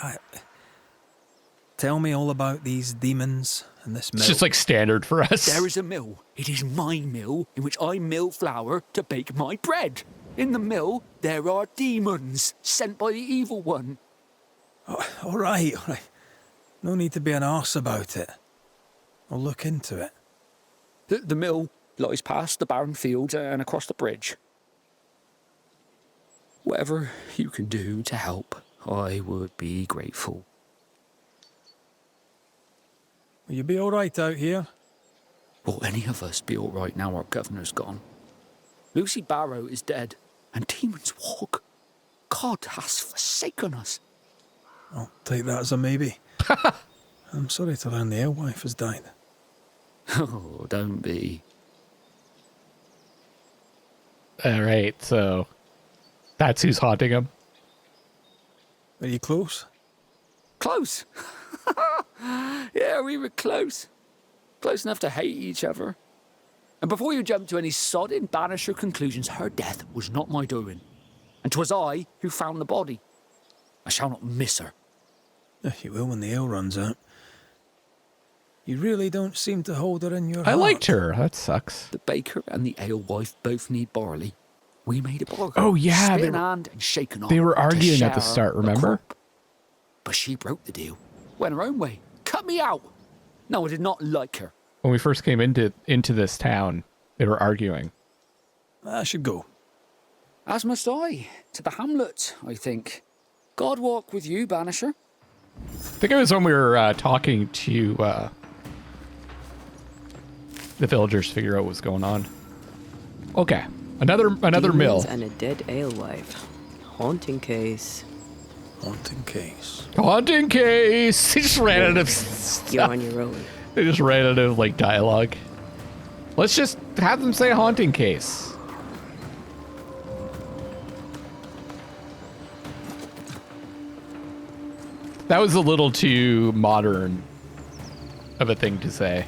Tell me all about these demons and this mill. It's just like standard for us. There is a mill. It is my mill in which I mill flour to bake my bread. In the mill, there are demons sent by the evil one. Oh, all right. No need to be an arse about it. I'll look into it. The mill lies past the barren field and across the bridge. Whatever you can do to help, I would be grateful. Will you be all right out here? Will any of us be all right now our governor's gone? Lucy Barrow is dead, and demons walk. God has forsaken us. I'll take that as a maybe. I'm sorry to learn the alewife has died. Oh, don't be. All right, so that's who's haunting him. Are you close? Close. Yeah, we were close. Close enough to hate each other. And before you jump to any sodding banisher conclusions, her death was not my doing. And 'twas I who found the body. I shall not miss her. You will when the ale runs out. You really don't seem to hold her in your I heart. liked her. That sucks. The baker and the alewife both need barley. We made a bargain. Oh, yeah, Spit they in were- hand and shaken off. They were to arguing at the share start, remember? crop. But she broke the deal. Went her own way. Cut me out. No, I did not like her. When we first came into this town, they were arguing. I should go. As must I. To the hamlet, I think. God walk with you, banisher. I think it was when we were talking to the villagers to figure out what was going on. Okay, another Demons mill. and a dead alewife. Haunting case. Haunting case. Haunting case. They just ran out of stuff. You're on your own. They just ran out of like dialogue. Let's just have them say haunting case. That was a little too modern of a thing to say.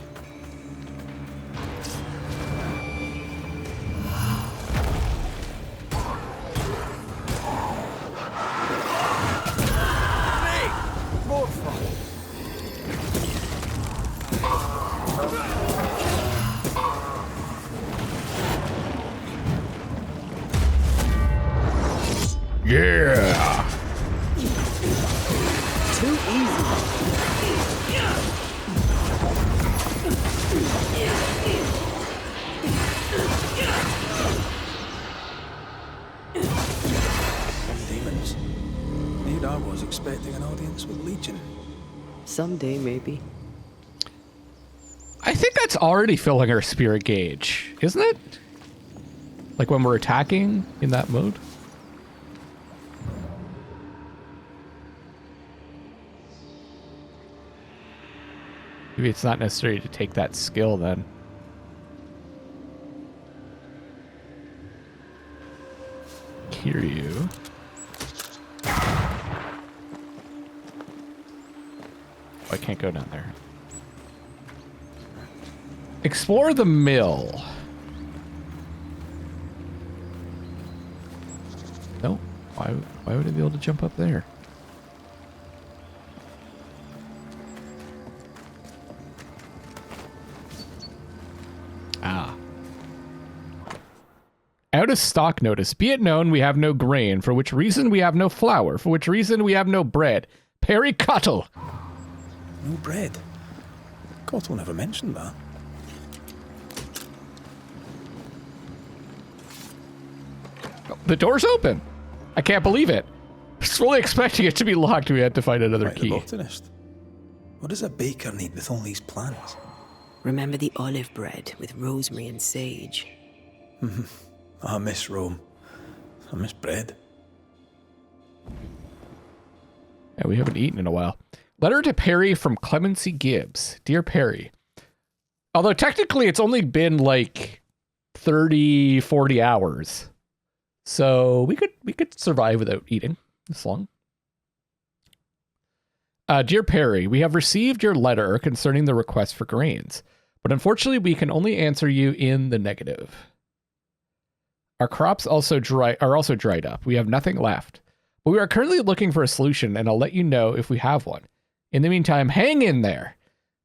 Yeah. Too easy. Demons. Here I was expecting an audience with Legion. Someday, maybe. I think that's already filling our spirit gauge, isn't it? Like when we're attacking in that mode? Maybe it's not necessary to take that skill then. Kiryu. Oh, I can't go down there. Explore the mill. No, why would I be able to jump up there? Ah. Out of stock notice. Be it known we have no grain, for which reason we have no flour, for which reason we have no bread. Perry Cuttle. No bread. Cottle never mentioned that. The door's open. I can't believe it. I was fully expecting it to be locked. We had to find another Right, key. the botanist. What does a baker need with all these plants? Remember the olive bread with rosemary and sage? I miss Rome. I miss bread. Yeah, we haven't eaten in a while. Letter to Perry from Clemency Gibbs. Dear Perry, although technically it's only been like 30, 40 hours. So we could survive without eating this long. Dear Perry, we have received your letter concerning the request for grains, but unfortunately we can only answer you in the negative. Our crops are also dried up. We have nothing left. But we are currently looking for a solution, and I'll let you know if we have one. In the meantime, hang in there.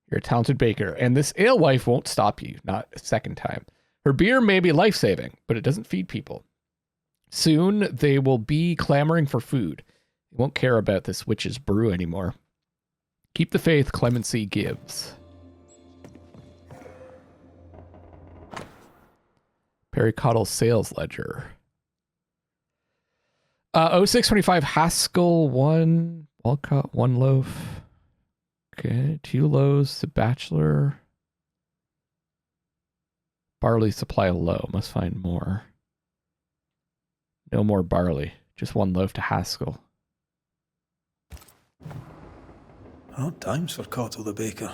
You're a talented baker, and this alewife won't stop you, not a second time. Her beer may be life-saving, but it doesn't feed people. Soon they will be clamoring for food. They won't care about this witch's brew anymore. Keep the faith, Clemency Gibbs. Perry Cottle sales ledger. 0625 Haskell 1, Walcott 1 loaf. Okay, 2 loaves, the bachelor. Barley supply low, must find more. No more barley, just 1 loaf to Haskell. Odd times for Cottle the baker.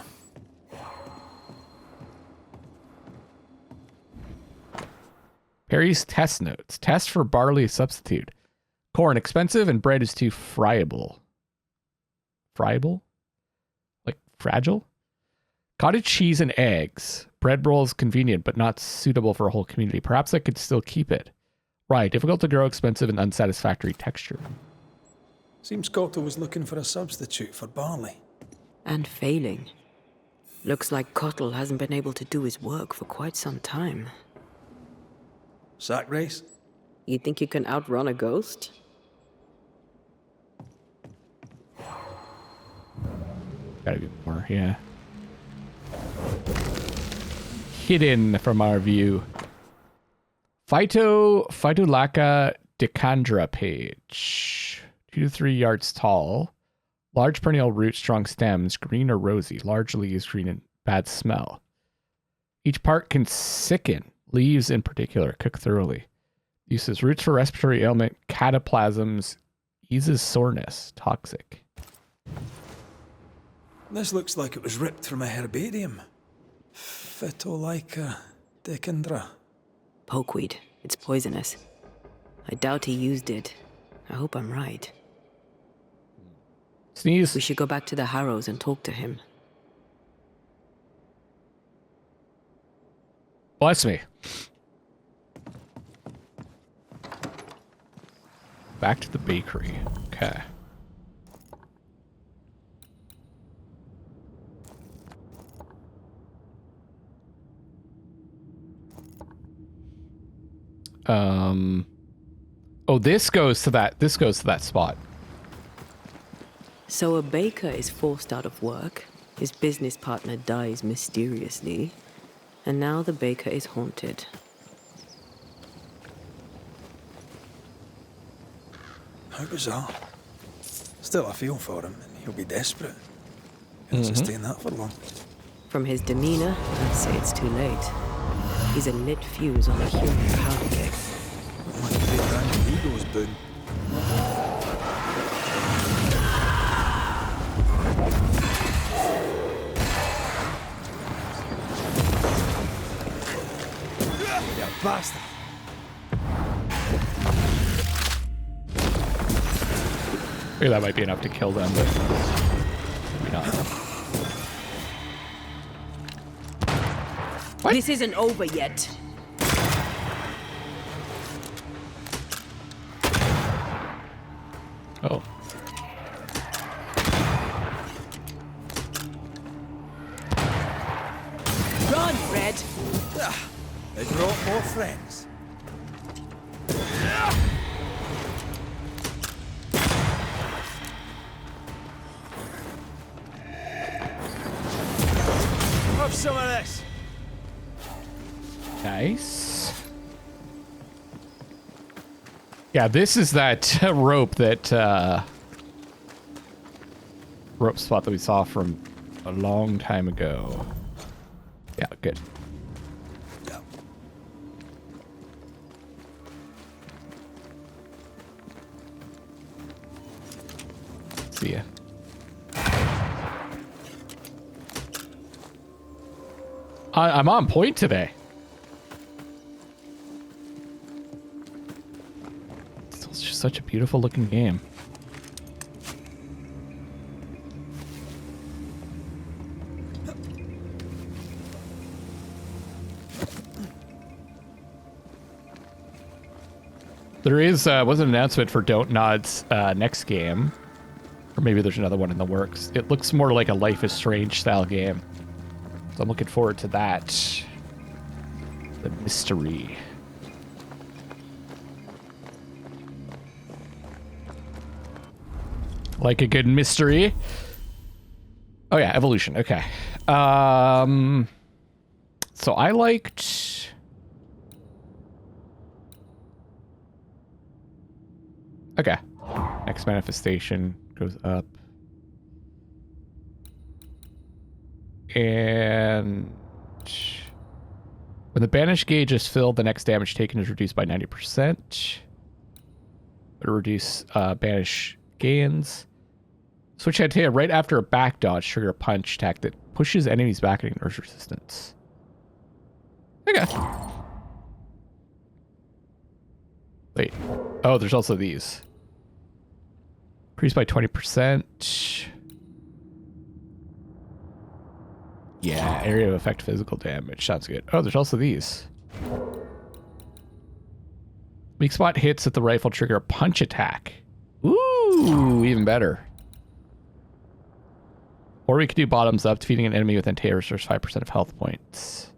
Perry's test notes. Test for barley substitute. Corn expensive and bread is too friable. Friable? Like fragile? Cottage cheese and eggs. Bread rolls convenient but not suitable for a whole community. Perhaps I could still keep it. Right, difficult to grow, expensive and unsatisfactory texture. Seems Cottle was looking for a substitute for barley. And failing. Looks like Cottle hasn't been able to do his work for quite some time. Sack race? You think you can outrun a ghost? Gotta be more, yeah. Hidden from our view. Phytolacca decandra page. 2 to 3 yards tall. Large perennial roots, strong stems, green or rosy. Large leaves, green and bad smell. Each part can sicken. Leaves in particular, cook thoroughly. Uses roots for respiratory ailment, cataplasms, eases soreness, toxic. This looks like it was ripped from a herbarium. Phytolacca decandra. Pokeweed. It's poisonous. I doubt he used it. I hope I'm right. Sneeze. We should go back to the Harrows and talk to him. Bless me. Back to the bakery. Okay. Oh, this goes to that spot. So a baker is forced out of work. His business partner dies mysteriously. And now the baker is haunted. How bizarre. Still, I feel for him, and he'll be desperate. He'll sustain that for long. From his demeanor, I'd say it's too late. He's a lit fuse on a human powder keg. Like a big Daniel Ego's boon. You bastard! Maybe that might be enough to kill them, but maybe not. What? This isn't over yet. Oh. Run, Red! They brought more friends. some of this. Nice. Yeah, this is that rope spot that we saw from a long time ago. Yeah, good. Yeah. See ya. I'm on point today. It's just such a beautiful looking game. There was an announcement for Don't Nod's next game. Or maybe there's another one in the works. It looks more like a Life is Strange style game. So I'm looking forward to that. The mystery. Like a good mystery. Oh yeah, evolution. Okay. So I liked... Okay. Next manifestation goes up. And when the banish gauge is filled, the next damage taken is reduced by 90%. It'll reduce banish gains. Switch Antea right after a back dodge, trigger a punch attack that pushes enemies back and ignores resistance. Okay. Wait. Oh, there's also these. Increased by 20%. Yeah, area of effect physical damage. Sounds good. Oh, there's also these. Weak spot hits at the rifle trigger a punch attack. Ooh, even better. Or we could do bottoms up, defeating an enemy with Antea restores 5% of health points.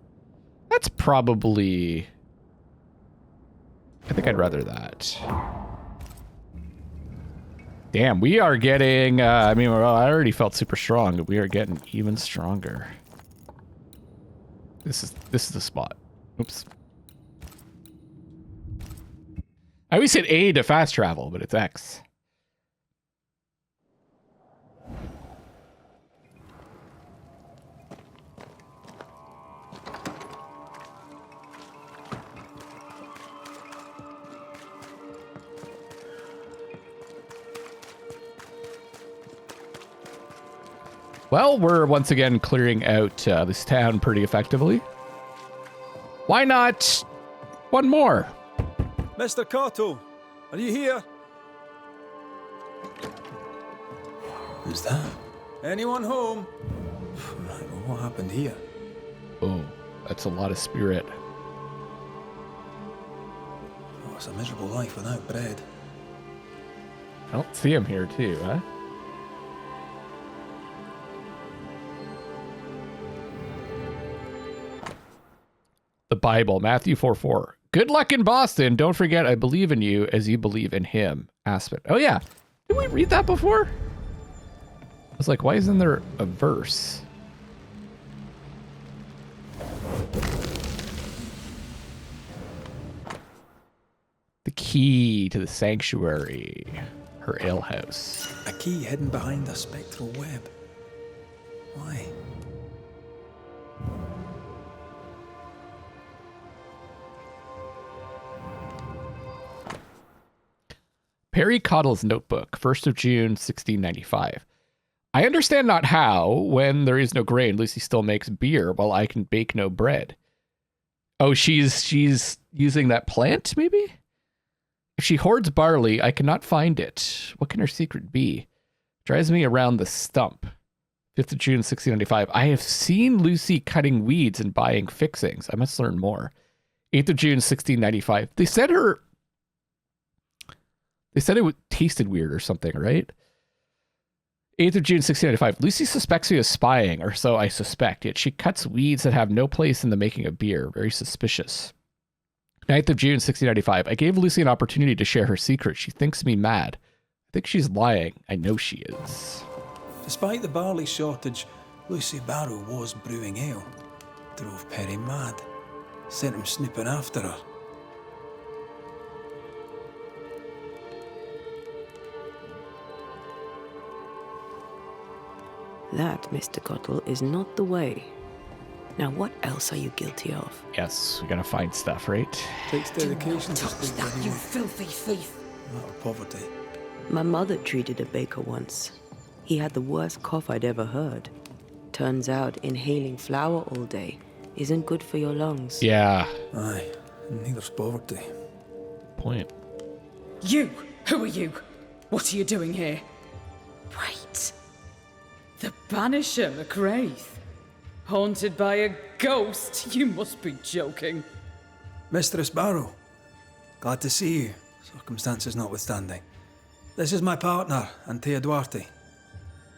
That's probably... I think I'd rather that. Damn, we are getting... I mean, well, I already felt super strong, but we are getting even stronger. This is the spot. Oops. I always hit A to fast travel, but it's X. Well, we're once again clearing out this town pretty effectively. Why not one more? Mr. Cato, are you here? Who's that? Anyone home? Right, well, what happened here? Oh, that's a lot of spirit. Oh, it's a miserable life without bread. I don't see him here too, huh? The Bible, Matthew 4:4. Good luck in Boston. Don't forget, I believe in you as you believe in him. Aspen. Oh, yeah. Did we read that before? I was like, why isn't there a verse? The key to the sanctuary. Her alehouse. A key hidden behind a spectral web. Why? Perry Cottle's Notebook, 1st of June, 1695. I understand not how, when there is no grain, Lucy still makes beer while I can bake no bread. Oh, she's using that plant, maybe? If she hoards barley, I cannot find it. What can her secret be? Drives me around the stump. 5th of June, 1695. I have seen Lucy cutting weeds and buying fixings. I must learn more. 8th of June, 1695. They said it tasted weird or something, right? 8th of June, 1695. Lucy suspects me of spying, or so I suspect. Yet she cuts weeds that have no place in the making of beer. Very suspicious. 9th of June, 1695. I gave Lucy an opportunity to share her secret. She thinks me mad. I think she's lying. I know she is. Despite the barley shortage, Lucy Barrow was brewing ale. Drove Perry mad. Sent him snooping after her. That, Mr. Cottle, is not the way. Now, what else are you guilty of? Yes, we gotta find stuff, right? Takes dedication to Touch speak that, you anyway. filthy thief. Not of poverty. My mother treated a baker once. He had the worst cough I'd ever heard. Turns out inhaling flour all day isn't good for your lungs. Yeah. Aye, and neither's poverty. Point. You! Who are you? What are you doing here? Wait. The Banisher, McGrath. Haunted by a ghost? You must be joking. Mistress Barrow, glad to see you, circumstances notwithstanding. This is my partner, Antea Duarte.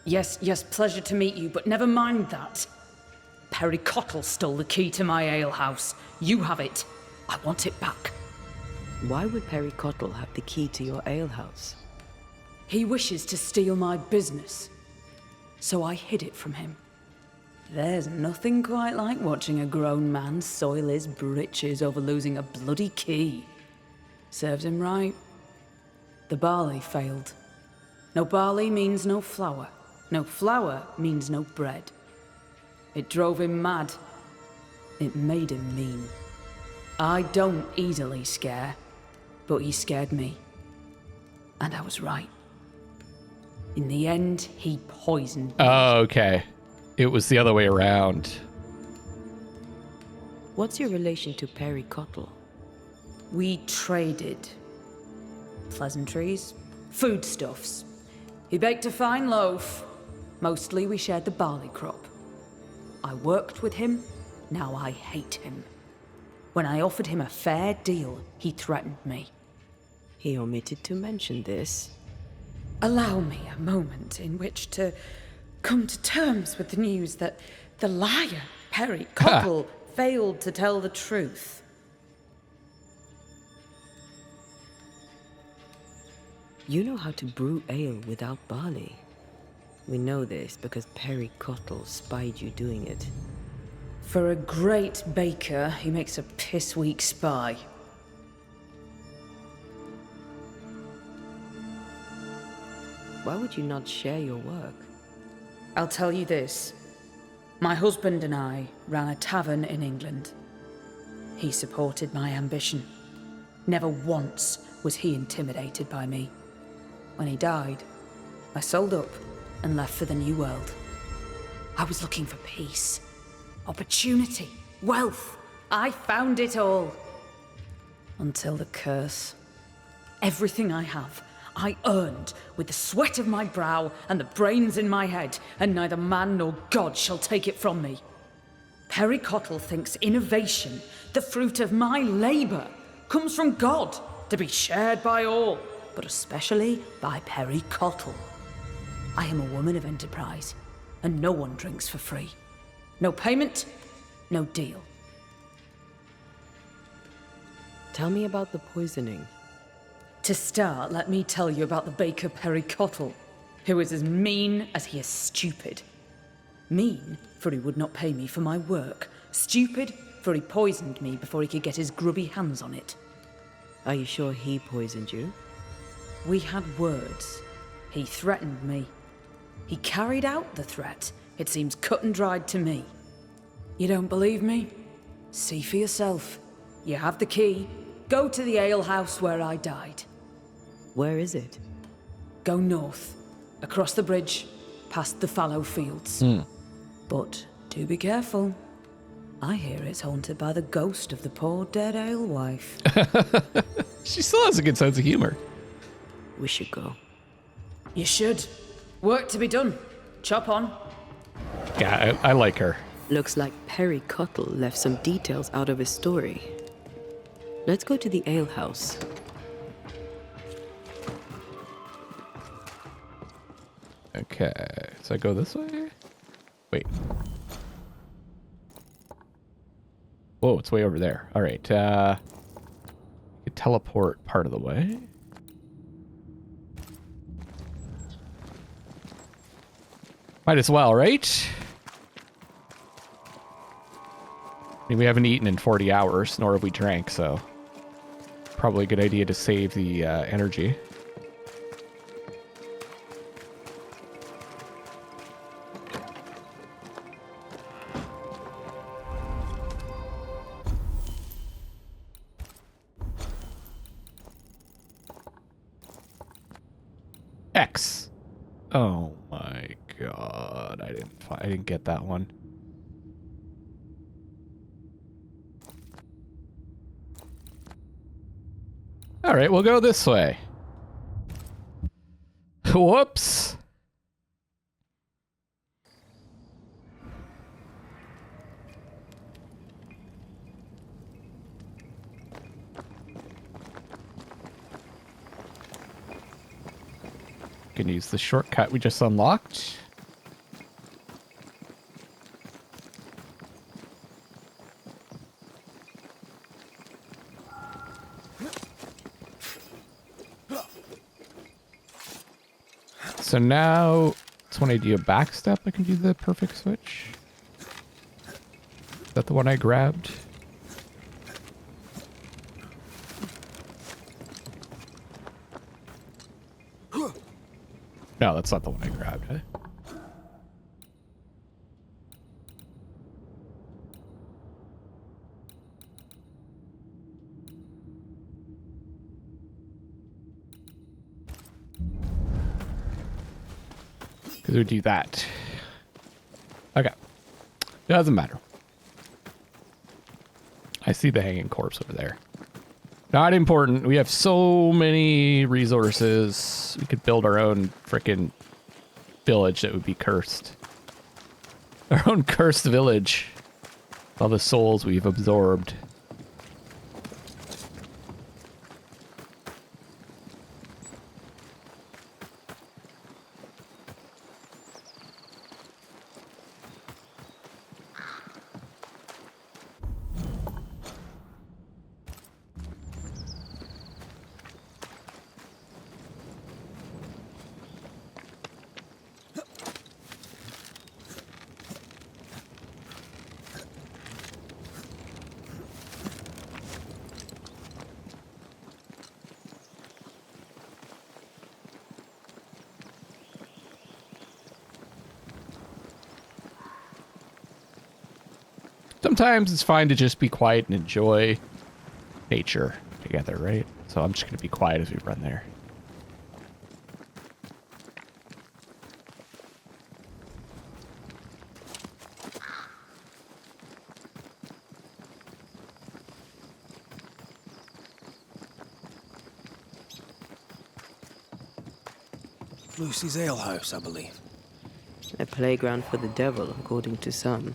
Yes, pleasure to meet you, but never mind that. Perry Cottle stole the key to my alehouse. You have it. I want it back. Why would Perry Cottle have the key to your alehouse? He wishes to steal my business, so I hid it from him. There's nothing quite like watching a grown man soil his britches over losing a bloody key. Serves him right. The barley failed. No barley means no flour. No flour means no bread. It drove him mad. It made him mean. I don't easily scare, but he scared me. And I was right. In the end, he poisoned me. Oh, okay. It was the other way around. What's your relation to Perry Cottle? We traded. Pleasantries, foodstuffs. He baked a fine loaf. Mostly we shared the barley crop. I worked with him, now I hate him. When I offered him a fair deal, he threatened me. He omitted to mention this. Allow me a moment in which to come to terms with the news that the liar, Perry Cottle, failed to tell the truth. You know how to brew ale without barley. We know this because Perry Cottle spied you doing it. For a great baker, he makes a piss-weak spy. Why would you not share your work? I'll tell you this. My husband and I ran a tavern in England. He supported my ambition. Never once was he intimidated by me. When he died, I sold up and left for the New World. I was looking for peace, opportunity, wealth. I found it all. Until the curse. Everything I have, I earned with the sweat of my brow and the brains in my head, and neither man nor God shall take it from me. Perry Cottle thinks innovation, the fruit of my labour, comes from God to be shared by all, but especially by Perry Cottle. I am a woman of enterprise, and no one drinks for free. No payment, no deal. Tell me about the poisoning. To start, let me tell you about the baker Perry Cottle, who is as mean as he is stupid. Mean, for he would not pay me for my work. Stupid, for he poisoned me before he could get his grubby hands on it. Are you sure he poisoned you? We had words. He threatened me. He carried out the threat. It seems cut and dried to me. You don't believe me? See for yourself. You have the key. Go to the alehouse where I died. Where is it? Go north, across the bridge, past the fallow fields. But do be careful. I hear it's haunted by the ghost of the poor dead alewife. She still has a good sense of humor. We should go. You should. Work to be done. Chop on. Yeah, I like her. Looks like Perry Cottle left some details out of his story. Let's go to the alehouse. Okay, so I go this way? Wait. Whoa, it's way over there. All right, could teleport part of the way. Might as well, right? mean, we haven't eaten in 40 hours, nor have we drank, so probably a good idea to save the energy. X. Oh my god, I didn't get that one. All right, we'll go this way. Whoops. Can use the shortcut we just unlocked. So now, it's when I do a back step, I can do the perfect switch. Is that the one I grabbed? No, that's not the one I grabbed, eh? Because we do that. Okay. Doesn't matter. I see the hanging corpse over there. Not important. We have so many resources. We could build our own frickin' village that would be cursed. Our own cursed village. All the souls we've absorbed. Sometimes it's fine to just be quiet and enjoy nature together, right? So I'm just going to be quiet as we run there. Lucy's alehouse, I believe. A playground for the devil, according to some.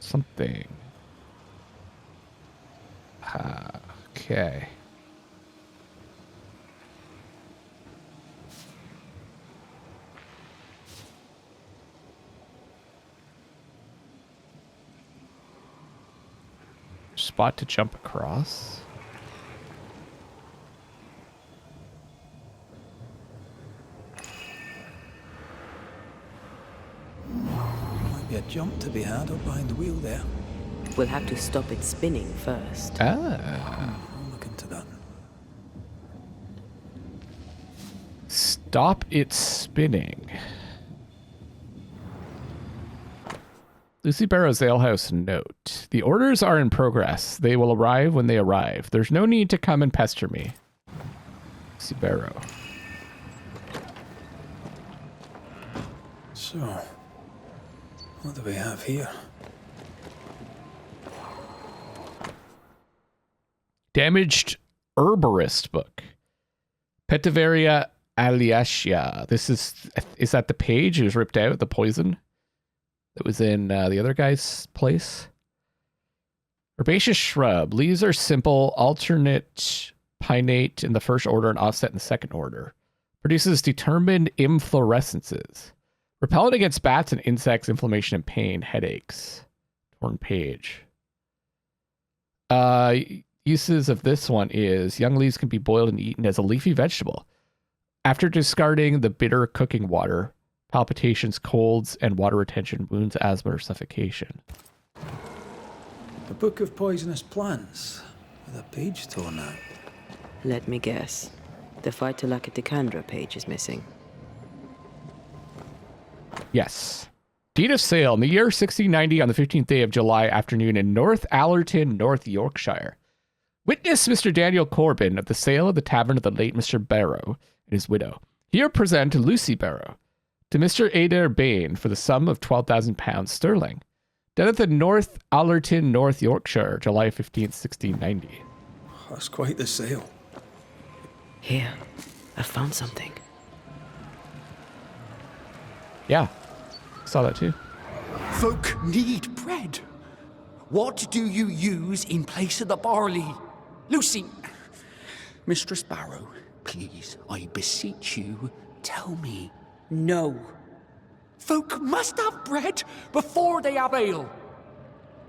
Something. Okay. Spot to jump across. Might be a jump to be had up behind the wheel there. We'll have to stop it spinning first. Ah. I'll look into that. Stop it spinning. Lucy Barrow's alehouse note. The orders are in progress. They will arrive when they arrive. There's no need to come and pester me. Lucy Barrow. So, what do we have here? Damaged herborist book. Petiveria aliacia. This is that the page? It was ripped out, the poison that was in the other guy's place. Herbaceous shrub. Leaves are simple, alternate pinnate in the first order and offset in the second order. Produces determined inflorescences. Repellent against bats and insects, inflammation and pain, headaches. Torn page. Uses of this one is young leaves can be boiled and eaten as a leafy vegetable. After discarding the bitter cooking water, palpitations, colds, and water retention, wounds, asthma, or suffocation. A book of poisonous plants with a page torn out. Let me guess. The Phytolacticandra page is missing. Yes. Deed of sale in the year 1690 on the 15th day of July afternoon in North Allerton, North Yorkshire. Witness Mr. Daniel Corbin of the sale of the tavern of the late Mr. Barrow and his widow. Here present Lucy Barrow to Mr. Adair Bain for the sum of £12,000 sterling. Dead at the North Allerton, North Yorkshire, July 15th, 1690. That's quite the sale. Here, I found something. Yeah, saw that too. Folk need bread. What do you use in place of the barley? Lucy, Mistress Barrow, please, I beseech you, tell me. No. Folk must have bread before they have ale.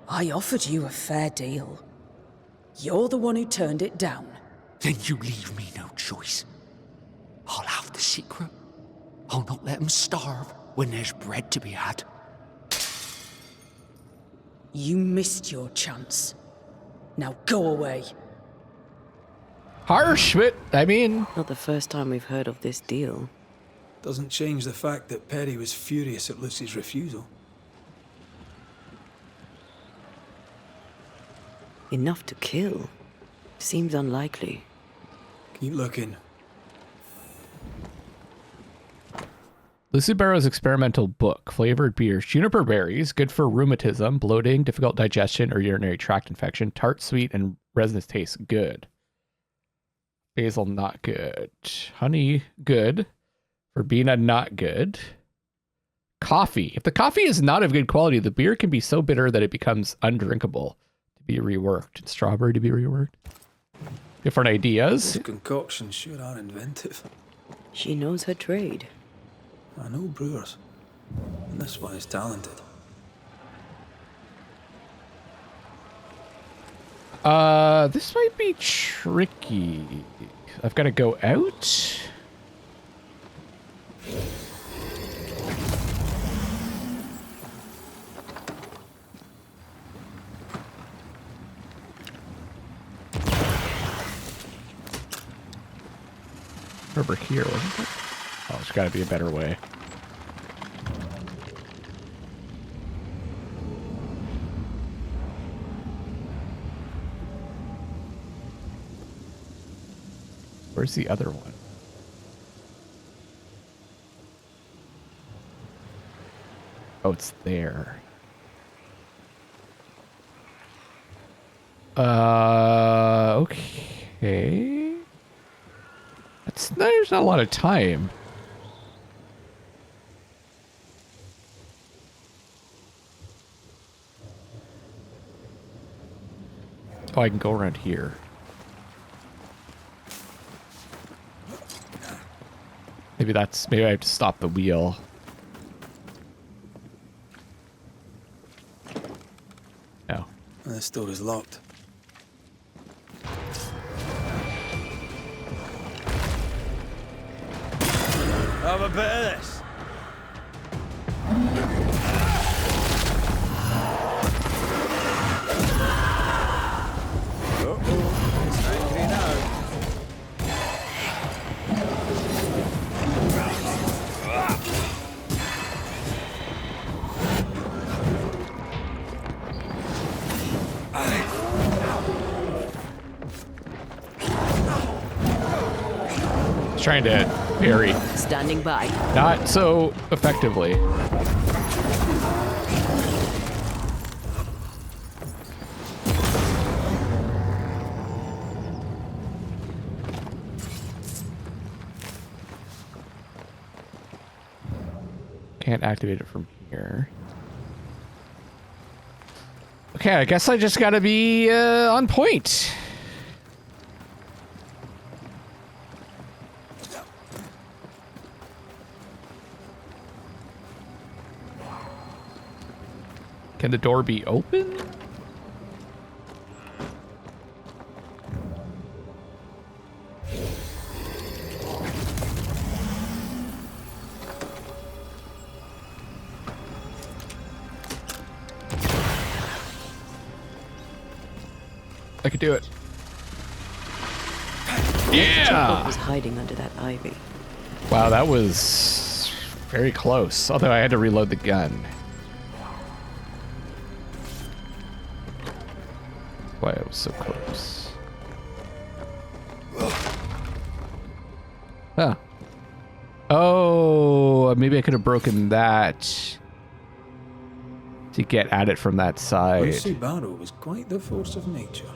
I offered you a fair deal. You're the one who turned it down. Then you leave me no choice. I'll have the secret. I'll not let them starve when there's bread to be had. You missed your chance. Now go away. Harsh, but I mean... Not the first time we've heard of this deal. Doesn't change the fact that Perry was furious at Lucy's refusal. Enough to kill? Seems unlikely. Keep looking. Lucy Barrow's experimental book, flavored beers, juniper berries, good for rheumatism, bloating, difficult digestion, or urinary tract infection, tart, sweet, and resinous taste, good. Basil, not good. Honey, good. Verbena, not good. Coffee. If the coffee is not of good quality, the beer can be so bitter that it becomes undrinkable. To be reworked. And strawberry to be reworked. Different ideas. These concoctions sure are inventive. She knows her trade. I know brewers. And this one is talented. This might be tricky. I've got to go out. Over here, wasn't it? Oh, there's got to be a better way. Where's the other one? Oh, it's there. Okay. There's not a lot of time. Oh, I can go around here. Maybe I have to stop the wheel. No. And this door is locked. Have a bit of this. It's angry now. Trying to parry. Standing by. Not so effectively. Can't activate it from here. Okay, I guess I just gotta be on point. Can the door be open? I could do it. What Yeah! was hiding under that ivy? Wow, that was very close. Although I had to reload the gun. Why it was so close. Huh. Oh, maybe I could have broken that to get at it from that side. Lucy Barrow was quite the force of nature.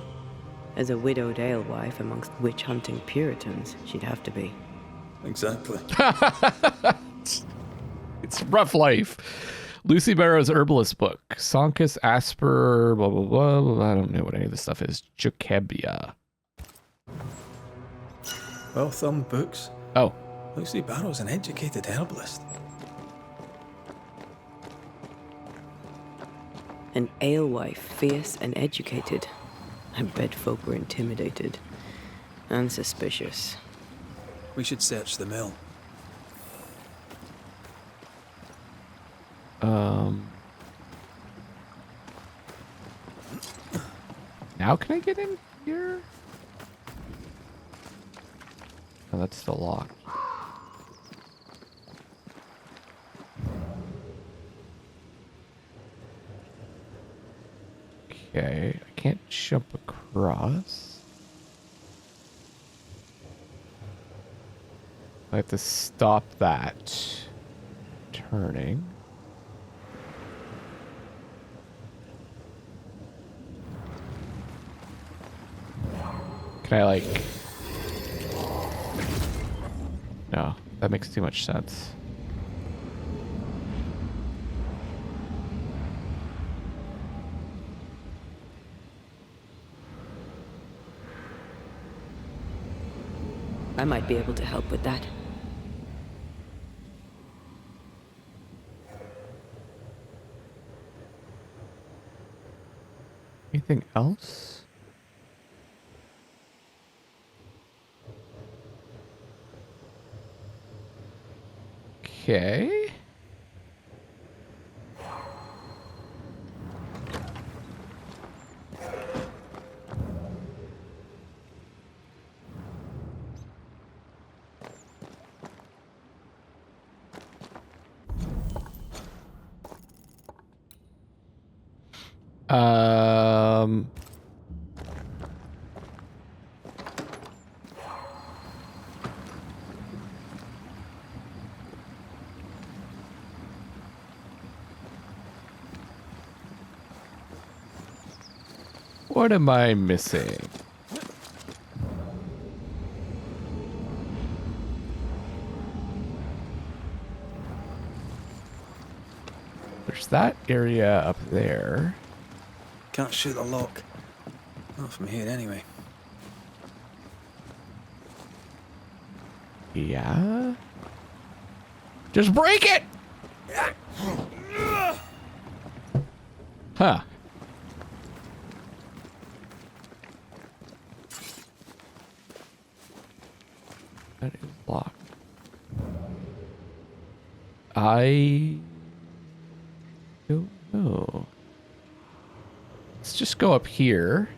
As a widowed alewife amongst witch-hunting Puritans, she'd have to be. Exactly. It's a rough life. Lucy Barrow's herbalist book. Sonkus asper, blah, blah, blah, blah. I don't know what any of this stuff is. Jukebia. Well thumbed books. Oh. Lucy Barrow's an educated herbalist. An alewife, fierce and educated. I bet folk were intimidated. And suspicious. We should search the mill. Now can I get in here? Oh, that's still locked. Okay, I can't jump across. I have to stop that turning. Can I, like... No, that makes too much sense. I might be able to help with that. Anything else? Okay. Um... What am I missing? There's that area up there. Can't shoot the lock. Not from here, anyway. Yeah? Just break it! Huh. That is locked. I don't know. Let's just go up here.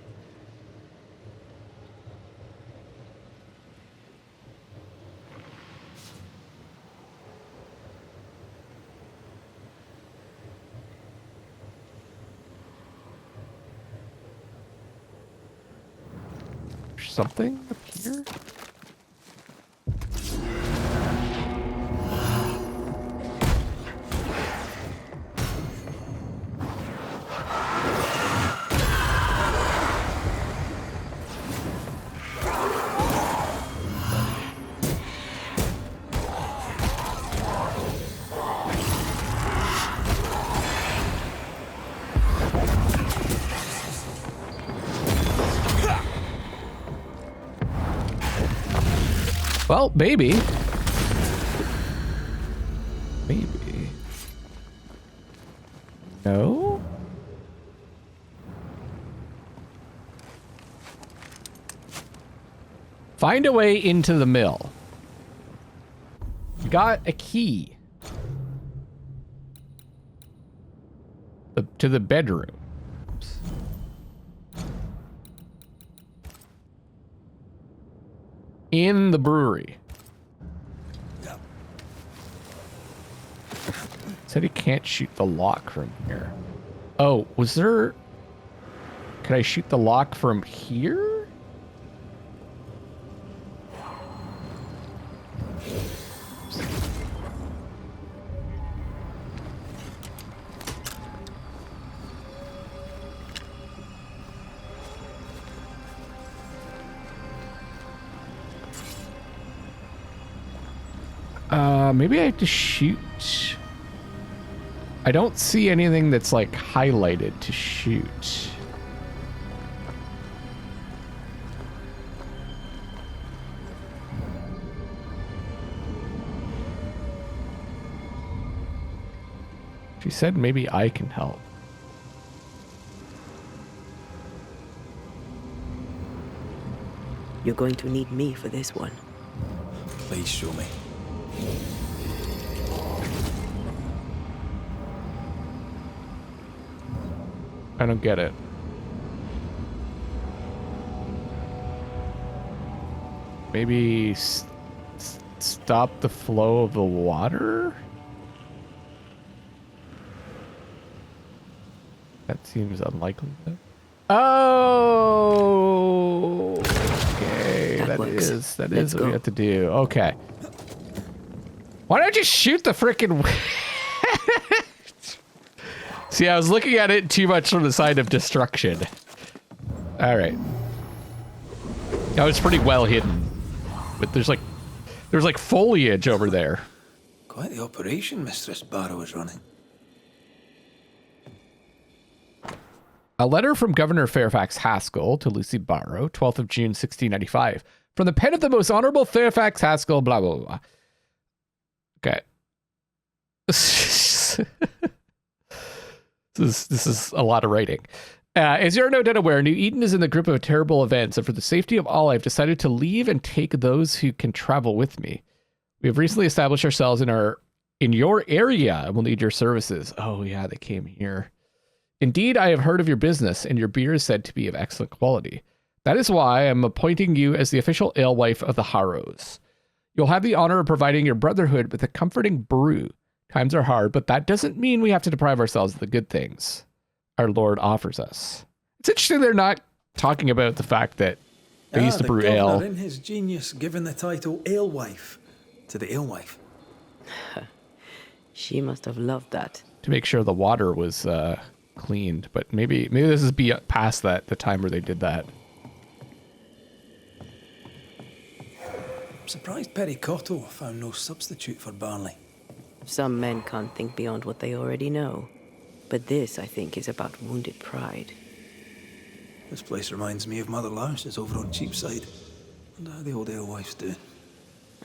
There's something up here? Well, maybe. Maybe. No? Find a way into the mill. Got a key. To the bedroom. in the brewery. Said he can't shoot the lock from here. Oh, was there... Could I shoot the lock from here? Maybe I have to shoot... I don't see anything that's like highlighted to shoot. She said maybe I can help. You're going to need me for this one. Please show me. I don't get it. Maybe stop the flow of the water? That seems unlikely. Oh, okay. That is what we have to do. Okay. Why don't you shoot the frickin'... See, I was looking at it too much from the side of destruction. All right. That was pretty well hidden. But there's like foliage over there. Quite the operation Mistress Barrow is running. A letter from Governor Fairfax Haskell to Lucy Barrow, 12th of June, 1695. From the pen of the most honorable Fairfax Haskell, blah, blah, blah. Okay. This is a lot of writing. As you're no doubt aware, New Eden is in the grip of terrible events, and for the safety of all, I've decided to leave and take those who can travel with me. We have recently established ourselves in your area and will need your services. Oh yeah, they came here. Indeed, I have heard of your business, and your beer is said to be of excellent quality. That is why I'm appointing you as the official alewife of the Harrows. You'll have the honor of providing your brotherhood with a comforting brew. Times are hard, but that doesn't mean we have to deprive ourselves of the good things our Lord offers us. It's interesting they're not talking about the fact that they used to brew the ale. governor in his genius given the title alewife to the alewife. She must have loved that. To make sure the water was cleaned, but maybe this is past the time where they did that. I'm surprised Pericotto found no substitute for barley. Some men can't think beyond what they already know. But this, I think, is about wounded pride. This place reminds me of Mother Louse's over on Cheapside. And how the old alewives do.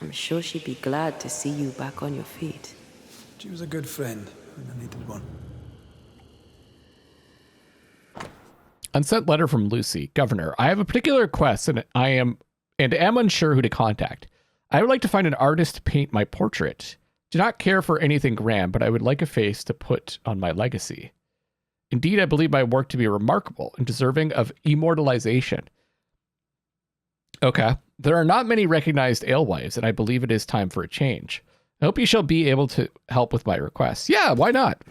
I'm sure she'd be glad to see you back on your feet. She was a good friend when I needed one. Unsent letter from Lucy. Governor, I have a particular request and am unsure who to contact. I would like to find an artist to paint my portrait. Do not care for anything grand, but I would like a face to put on my legacy. Indeed, I believe my work to be remarkable and deserving of immortalization. Okay. There are not many recognized alewives, and I believe it is time for a change. I hope you shall be able to help with my request. Yeah, why not?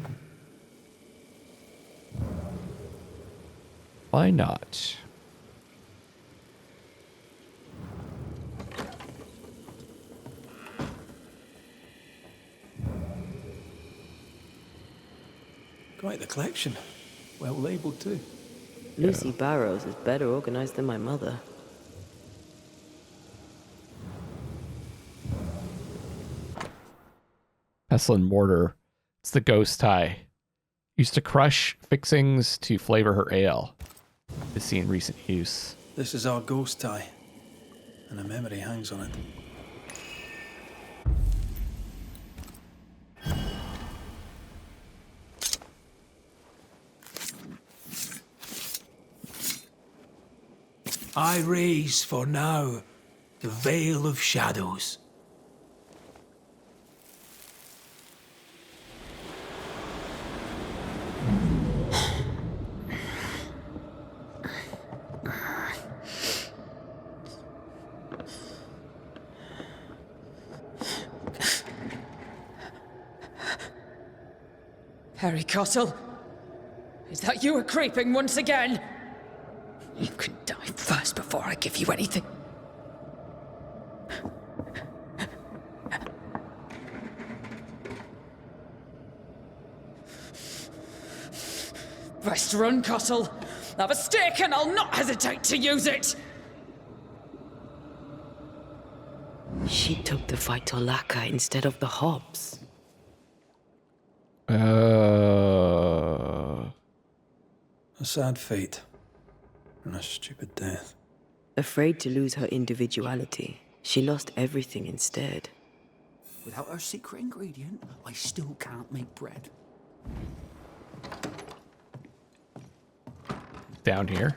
Why not? Quite the collection. Well labelled too. Lucy Barrows is better organized than my mother. Pestle and mortar. It's the ghost tie. Used to crush fixings to flavor her ale. Is seen recent use. This is our ghost tie. And a memory hangs on it. I raise for now the veil of shadows. Harry Cottle, is that you a creeping once again? You can die first before I give you anything. Best run, Cottle. Have a stick and I'll not hesitate to use it. She took the fight to Laka instead of the Hobbs. A sad fate. And a stupid death. Afraid to lose her individuality, she lost everything instead. Without her secret ingredient, I still can't make bread. Down here.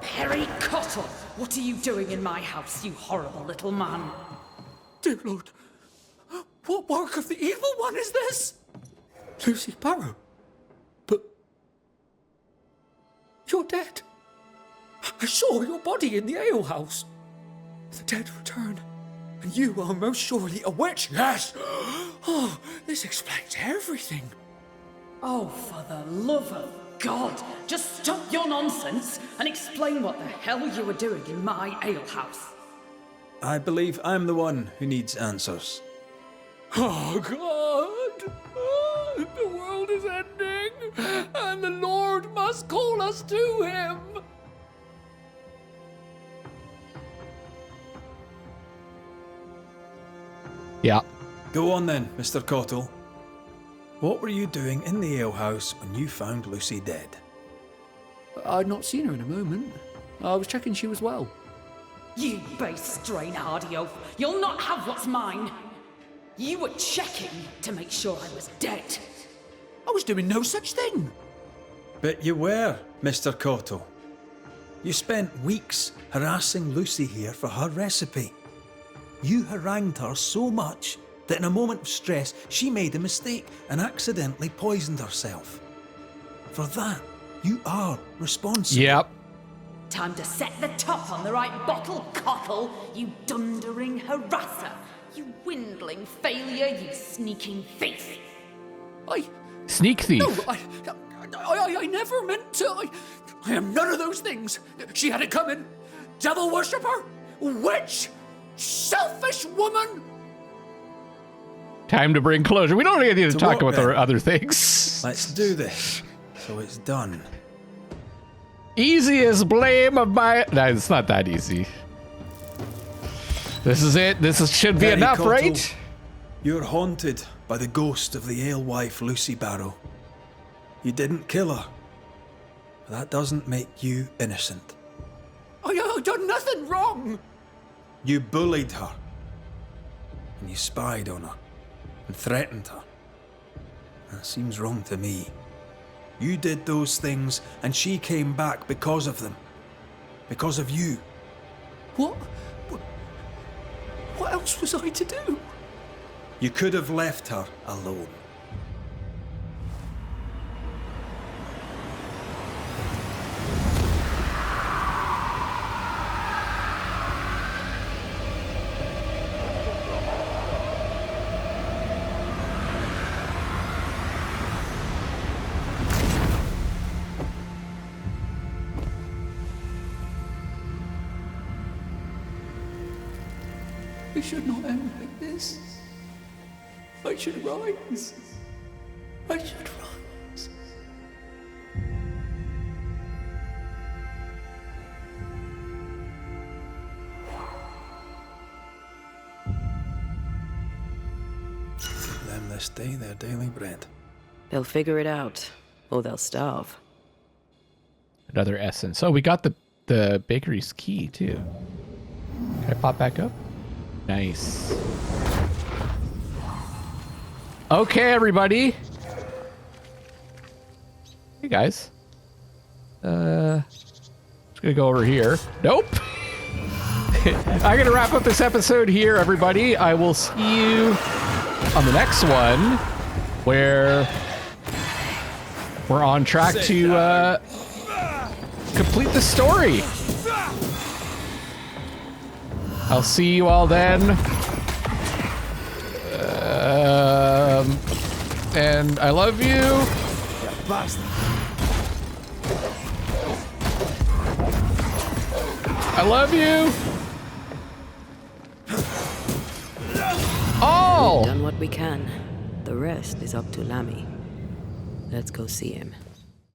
Harry Cottle, what are you doing in my house, you horrible little man? Dear Lord, what work of the evil one is this? Lucy Barrow. But you're dead. I saw your body in the alehouse. The dead return, and you are most surely a witch. Yes. Oh, this explains everything. Oh, for the love of God, just stop your nonsense and explain what the hell you were doing in my alehouse. I believe I'm the one who needs answers. Oh, God! Oh, the world is ending, and the Lord must call us to him! Yeah. Go on then, Mr. Cottle. What were you doing in the alehouse when you found Lucy dead? I'd not seen her in a moment. I was checking she was well. You base strain-hardy oaf, you'll not have what's mine. You were checking to make sure I was dead. I was doing no such thing. But you were, Mr. Cottle. You spent weeks harassing Lucy here for her recipe. You harangued her so much that in a moment of stress, she made a mistake and accidentally poisoned herself. For that, you are responsible. Yep. Time to set the top on the right bottle, Cottle, you dundering harasser. You dwindling failure, you sneaking thief. Sneak thief. No, I never meant to. I am none of those things. She had it coming. Devil worshipper, witch, selfish woman. Time to bring closure. We don't really need to To talk what, about the then? other things. Let's do this, so it's done. Easiest blame of my... No, it's not that easy. This is it. Should be Harry enough, Cottle, right? You're haunted by the ghost of the alewife Lucy Barrow. You didn't kill her. But that doesn't make you innocent. I done nothing wrong. You bullied her. And you spied on her. And threatened her. That seems wrong to me. You did those things, and she came back because of them. Because of you. What else was I to do? You could have left her alone. It should not end like this. I should rise. I should rise. Give them this day their daily bread. They'll figure it out, or they'll starve. Another essence. Oh, we got the bakery's key, too. Can I pop back up? Nice. Okay, everybody. Hey, guys. Just gonna go over here. Nope. I'm gonna wrap up this episode here, everybody. I will see you on the next one, where we're on track to complete the story. I'll see you all then. And I love you. You bastard. I love you. Oh! We've done what we can. The rest is up to Lammy. Let's go see him.